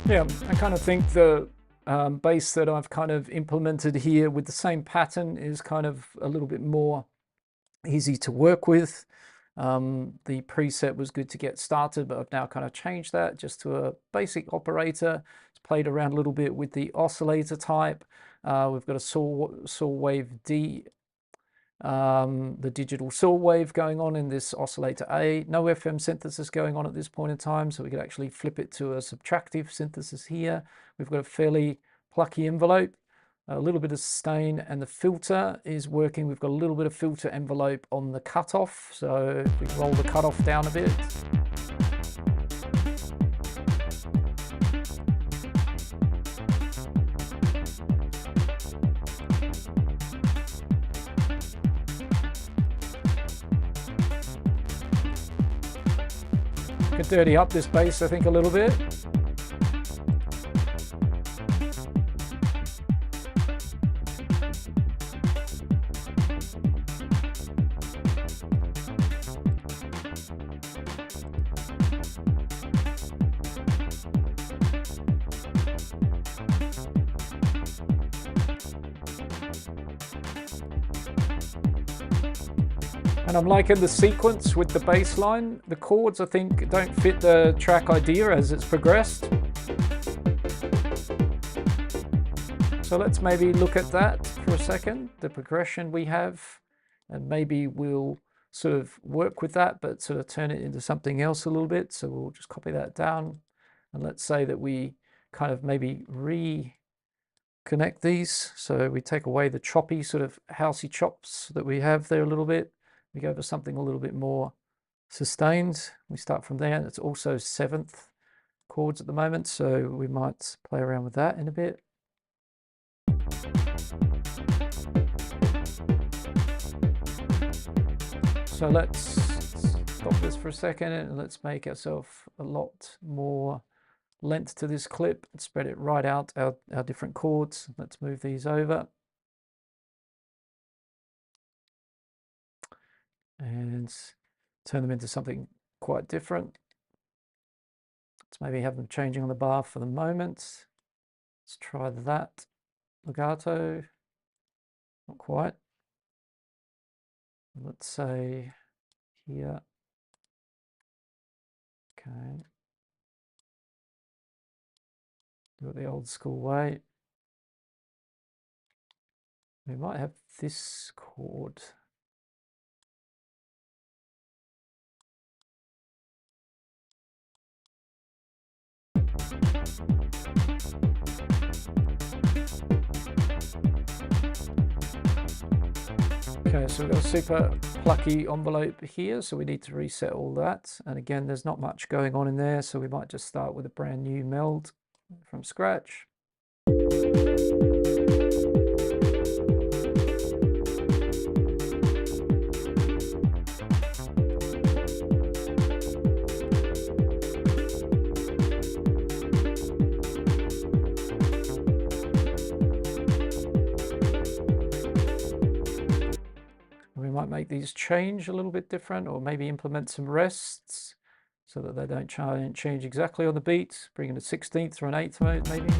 Yeah, I kind of think the bass that I've kind of implemented here with the same pattern is kind of a little bit more easy to work with. The preset was good to get started, but I've now kind of changed that just to a basic operator. It's played around a little bit with the oscillator type. We've got a saw wave D, the digital saw wave going on in this oscillator A. No FM synthesis going on at this point in time, so we could actually flip it to a subtractive synthesis here. We've got a fairly plucky envelope, a little bit of sustain, and the filter is working. We've got a little bit of filter envelope on the cutoff, so if we roll the cutoff down a bit. Could dirty up this bass, I think, a little bit. And I'm liking the sequence with the bass line. The chords, I think, don't fit the track idea as it's progressed. So let's maybe look at that for a second, the progression we have, and maybe we'll sort of work with that, but sort of turn it into something else a little bit. So we'll just copy that down. And let's say that we kind of maybe reconnect these. So we take away the choppy sort of housey chops that we have there a little bit. We go for something a little bit more sustained. We start from there. It's also seventh chords at the moment, so we might play around with that in a bit. So let's stop this for a second and let's make ourselves a lot more length to this clip and spread it right out, our different chords. Let's move these over. And turn them into something quite different. Let's maybe have them changing on the bar for the moment. Let's try that. Legato. Not quite. Let's say here. Okay. Do it the old school way. We might have this chord. Okay, so we've got a super plucky envelope here, so we need to reset all that. And again, there's not much going on in there, so we might just start with a brand new meld from scratch. We might make these change a little bit different, or maybe implement some rests so that they don't change exactly on the beat. Bring in a 16th or an 8th mode maybe.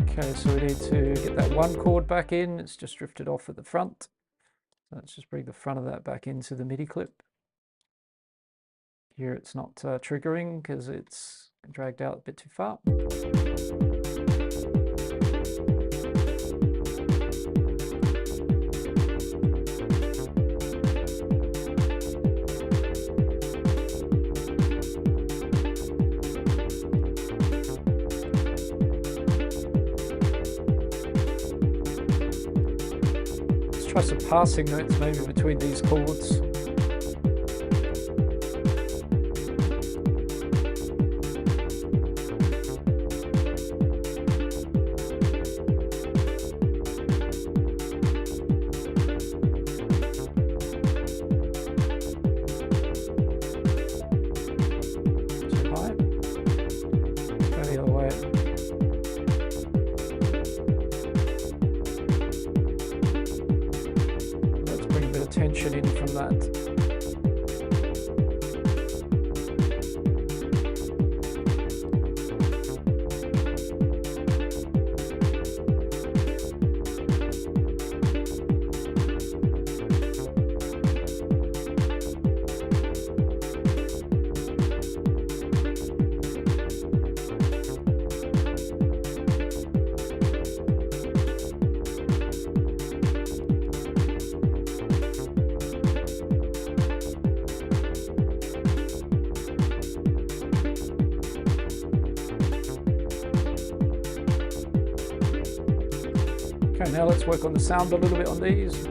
Okay, so we need to get that one chord back in. It's just drifted off at the front. So let's just bring the front of that back into the MIDI clip. Here it's not triggering because it's dragged out a bit too far. Let's try some passing notes maybe between these chords. Tension in from that. Okay, now let's work on the sound a little bit on these.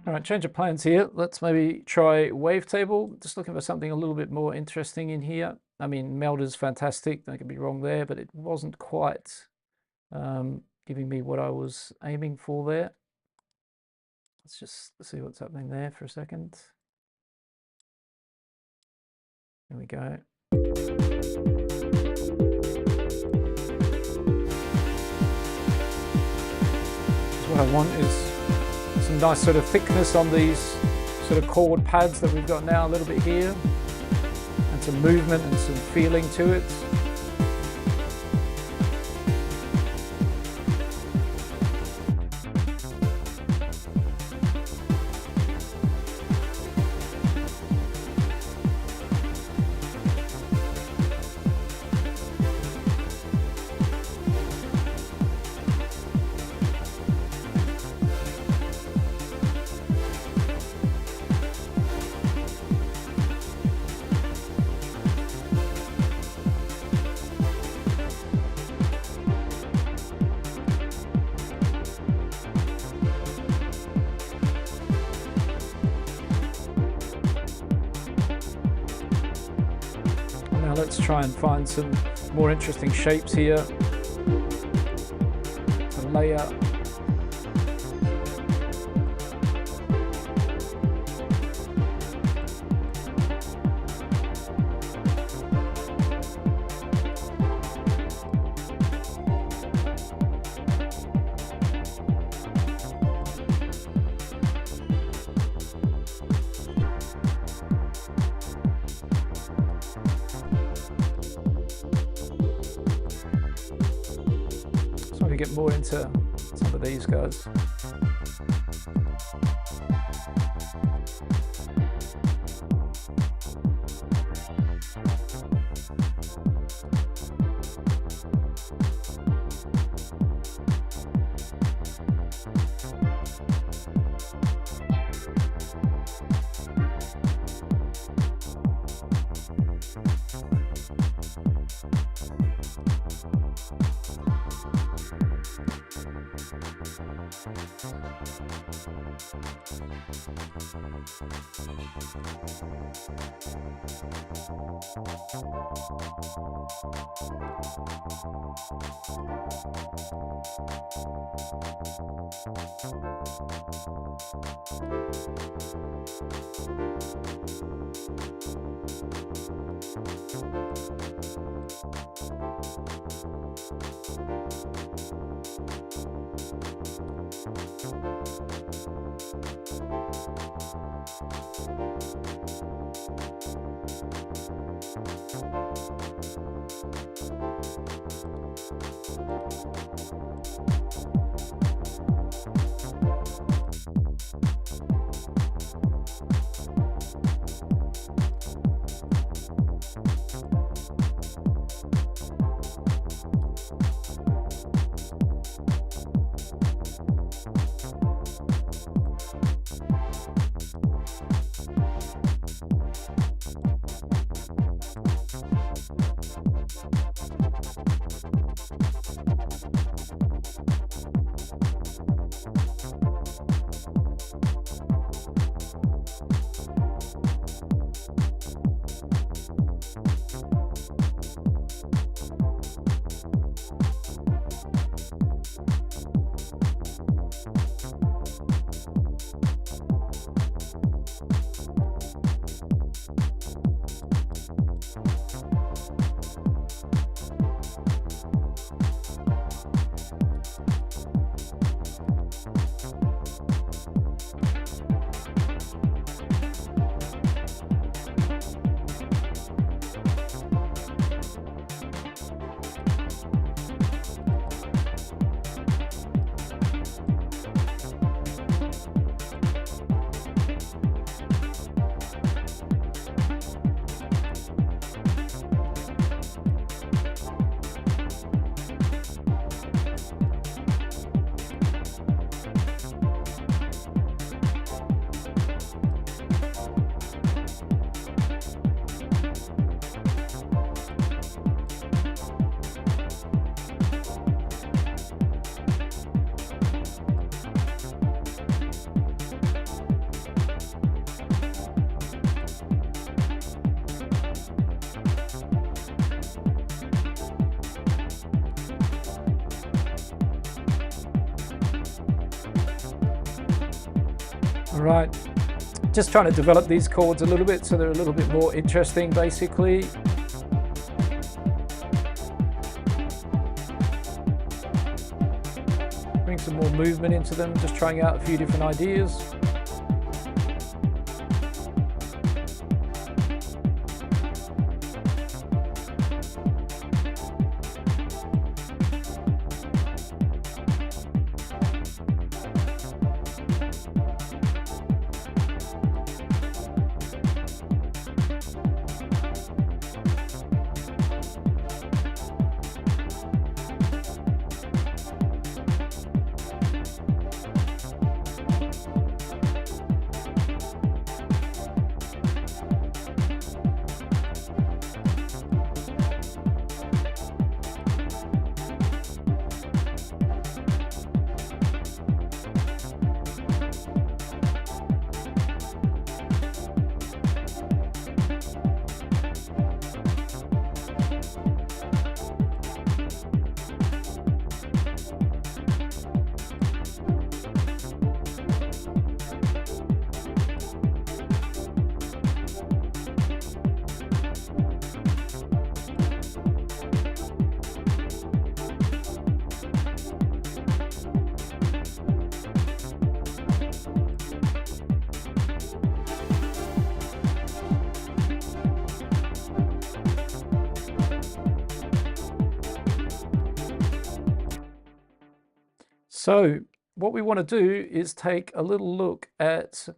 All right, change of plans here. Let's maybe try wavetable. Just looking for something a little bit more interesting in here. I mean, Melder's fantastic, don't get me wrong there, but it wasn't quite giving me what I was aiming for there. Let's just see what's happening there for a second. There we go. So what I want is some nice sort of thickness on these sort of chord pads that we've got now a little bit here, and some movement and some feeling to it. Now let's try and find some more interesting shapes here to layer. Get more into some of these guys. All right, just trying to develop these chords a little bit so they're a little bit more interesting, basically. Bring some more movement into them, just trying out a few different ideas. So what we want to do is take a little look at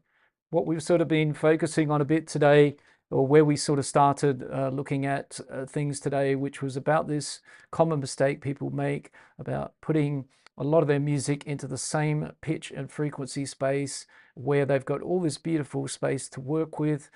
what we've sort of been focusing on a bit today, or where we sort of started looking at things today, which was about this common mistake people make about putting a lot of their music into the same pitch and frequency space, where they've got all this beautiful space to work with.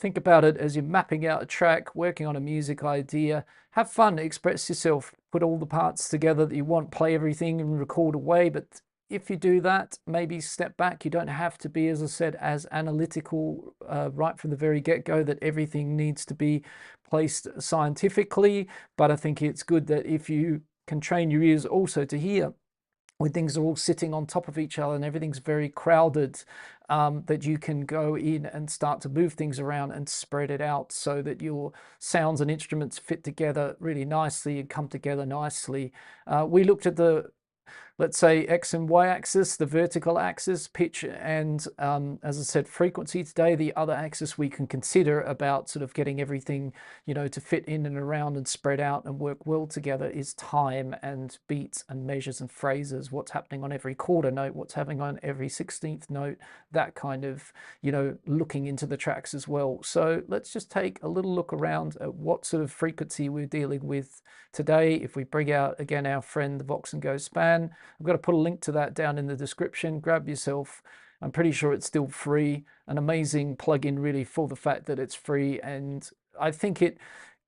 Think about it as you're mapping out a track, working on a music idea. Have fun, express yourself, put all the parts together that you want, play everything and record away. But if you do that, maybe step back. You don't have to be, as I said, as analytical right from the very get-go that everything needs to be placed scientifically. But I think it's good that if you can train your ears also to hear when things are all sitting on top of each other and everything's very crowded, that you can go in and start to move things around and spread it out so that your sounds and instruments fit together really nicely and come together nicely. We looked at the, let's say, X and Y axis, the vertical axis, pitch and, as I said, frequency today. The other axis we can consider about sort of getting everything, you know, to fit in and around and spread out and work well together is time and beats and measures and phrases, what's happening on every quarter note, what's happening on every 16th note, that kind of, you know, looking into the tracks as well. So let's just take a little look around at what sort of frequency we're dealing with today. If we bring out again our friend the Vox and Go Span, I've got to put a link to that down in the description. Grab yourself. I'm pretty sure it's still free. An amazing plugin really for the fact that it's free. And I think it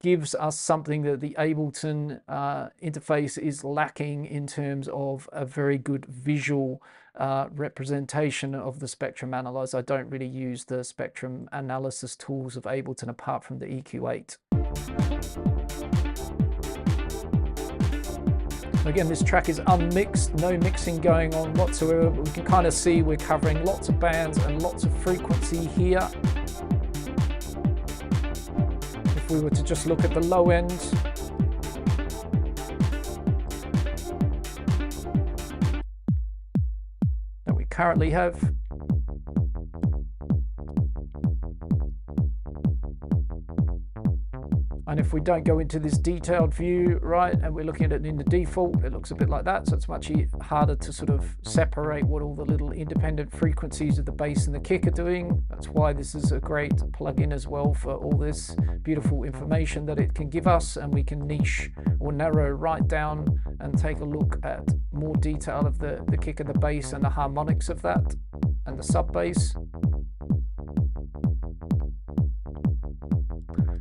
gives us something that the Ableton interface is lacking in terms of a very good visual representation of the spectrum analyzer. I don't really use the spectrum analysis tools of Ableton apart from the EQ8. Again, this track is unmixed, no mixing going on whatsoever. We can kind of see we're covering lots of bands and lots of frequency here. If we were to just look at the low end, that we currently have. And if we don't go into this detailed view, right, and we're looking at it in the default, it looks a bit like that. So it's much harder to sort of separate what all the little independent frequencies of the bass and the kick are doing. That's why this is a great plugin as well for all this beautiful information that it can give us. And we can niche or narrow right down and take a look at more detail of the kick and the bass and the harmonics of that and the sub bass.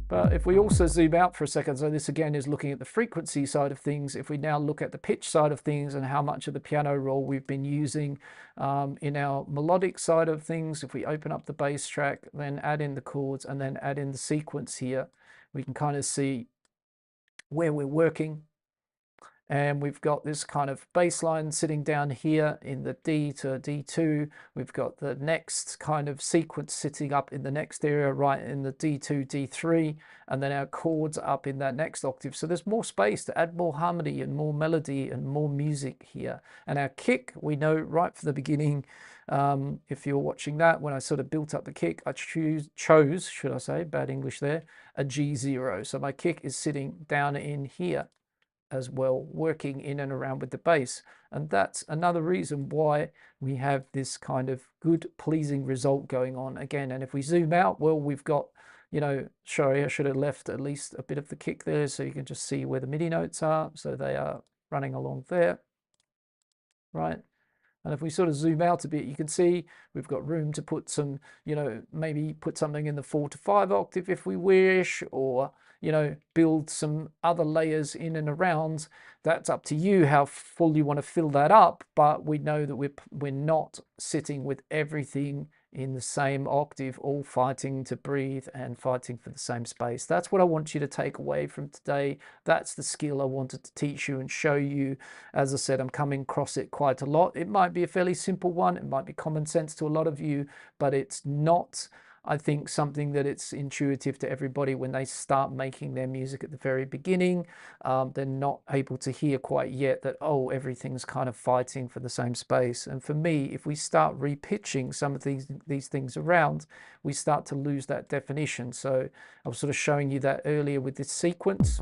But if we also zoom out for a second, so this again is looking at the frequency side of things. If we now look at the pitch side of things and how much of the piano roll we've been using in our melodic side of things, if we open up the bass track, then add in the chords and then add in the sequence here, we can kind of see where we're working. And we've got this kind of bass line sitting down here in the D to D2. We've got the next kind of sequence sitting up in the next area, right in the D2, D3, and then our chords up in that next octave. So there's more space to add more harmony and more melody and more music here. And our kick, we know right from the beginning, if you're watching that, when I sort of built up the kick, I chose, should I say, bad English there, a G0. So my kick is sitting down in here as well, working in and around with the bass. And that's another reason why we have this kind of good, pleasing result going on again. And if we zoom out, well, we've got, you know, sorry, I should have left at least a bit of the kick there so you can just see where the MIDI notes are. So they are running along there, right? And if we sort of zoom out a bit, you can see we've got room to put some, you know, maybe put something in the 4 to 5 octave if we wish, or, you know, build some other layers in and around. That's up to you how full you want to fill that up. But we know that we're not sitting with everything in the same octave, all fighting to breathe and fighting for the same space. That's what I want you to take away from today. That's the skill I wanted to teach you and show you. As I said, I'm coming across it quite a lot. It might be a fairly simple one. It might be common sense to a lot of you, but it's not, I think, something that it's intuitive to everybody when they start making their music at the very beginning. They're not able to hear quite yet that, oh, everything's kind of fighting for the same space. And for me, if we start repitching some of these things around, we start to lose that definition. So I was sort of showing you that earlier with this sequence.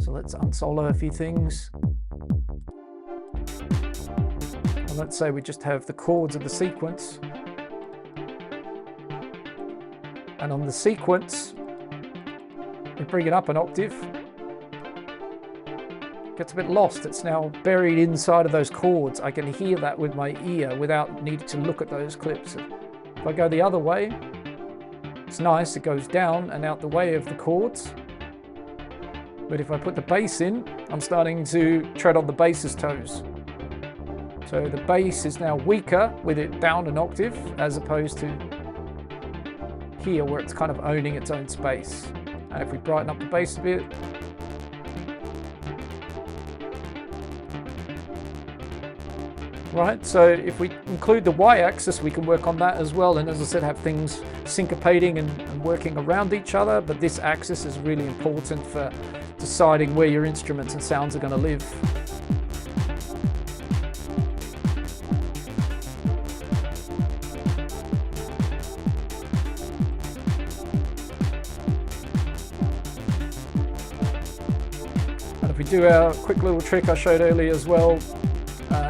So let's unsolo a few things. And let's say we just have the chords of the sequence. And on the sequence, we bring it up an octave. Gets a bit lost. It's now buried inside of those chords. I can hear that with my ear without needing to look at those clips. If I go the other way, It's nice, it goes down and out the way of the chords. But if I put the bass in, I'm starting to tread on the bass's toes. So the bass is now weaker with it down an octave, as opposed to here where it's kind of owning its own space. And if we brighten up the bass a bit, right, so if we include the y-axis, we can work on that as well, and as I said, have things syncopating and working around each other. But this axis is really important for deciding where your instruments and sounds are going to live. And if we do our quick little trick I showed earlier as well,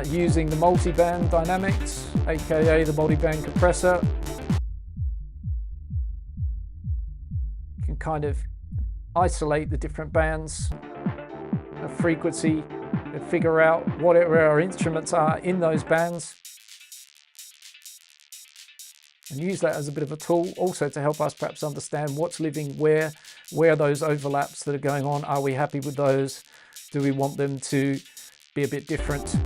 using the multi-band dynamics, aka the multi-band compressor, you can kind of isolate the different bands of frequency and figure out whatever our instruments are in those bands, and use that as a bit of a tool also to help us perhaps understand what's living where those overlaps that are going on. Are we happy with those? Do we want them to be a bit different?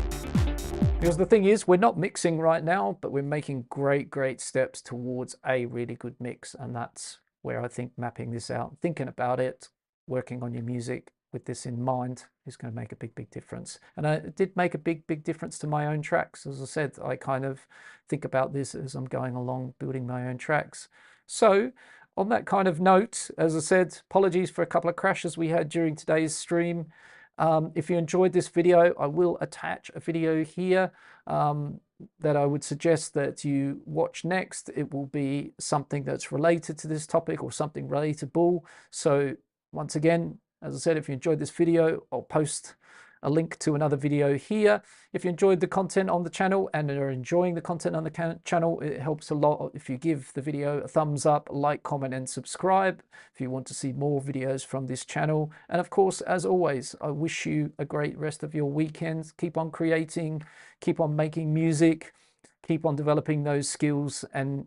Because the thing is, we're not mixing right now, but we're making great steps towards a really good mix. And that's where I think mapping this out, thinking about it, working on your music with this in mind is going to make a big difference. And it did make a big difference to my own tracks. As I said, I kind of think about this as I'm going along, building my own tracks. So on that kind of note, as I said, apologies for a couple of crashes we had during today's stream. If you enjoyed this video, I will attach a video here that I would suggest that you watch next. It will be something that's related to this topic or something relatable. So once again, as I said, if you enjoyed this video, I'll post a link to another video here. If you enjoyed the content on the channel and are enjoying the content on the channel, it helps a lot if you give the video a thumbs up, like, comment and subscribe if you want to see more videos from this channel. And of course, as always, I wish you a great rest of your weekend. Keep on creating, keep on making music, keep on developing those skills, and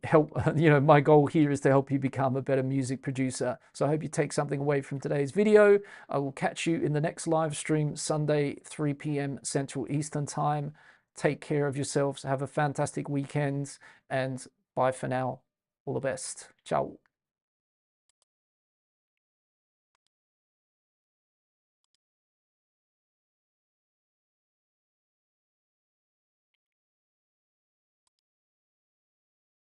help, my goal here is to help you become a better music producer. So I hope you take something away from today's video. I will catch you in the next live stream Sunday, 3 p.m. Central Eastern Time. Take care of yourselves, have a fantastic weekend, and bye for now. All the best. Ciao.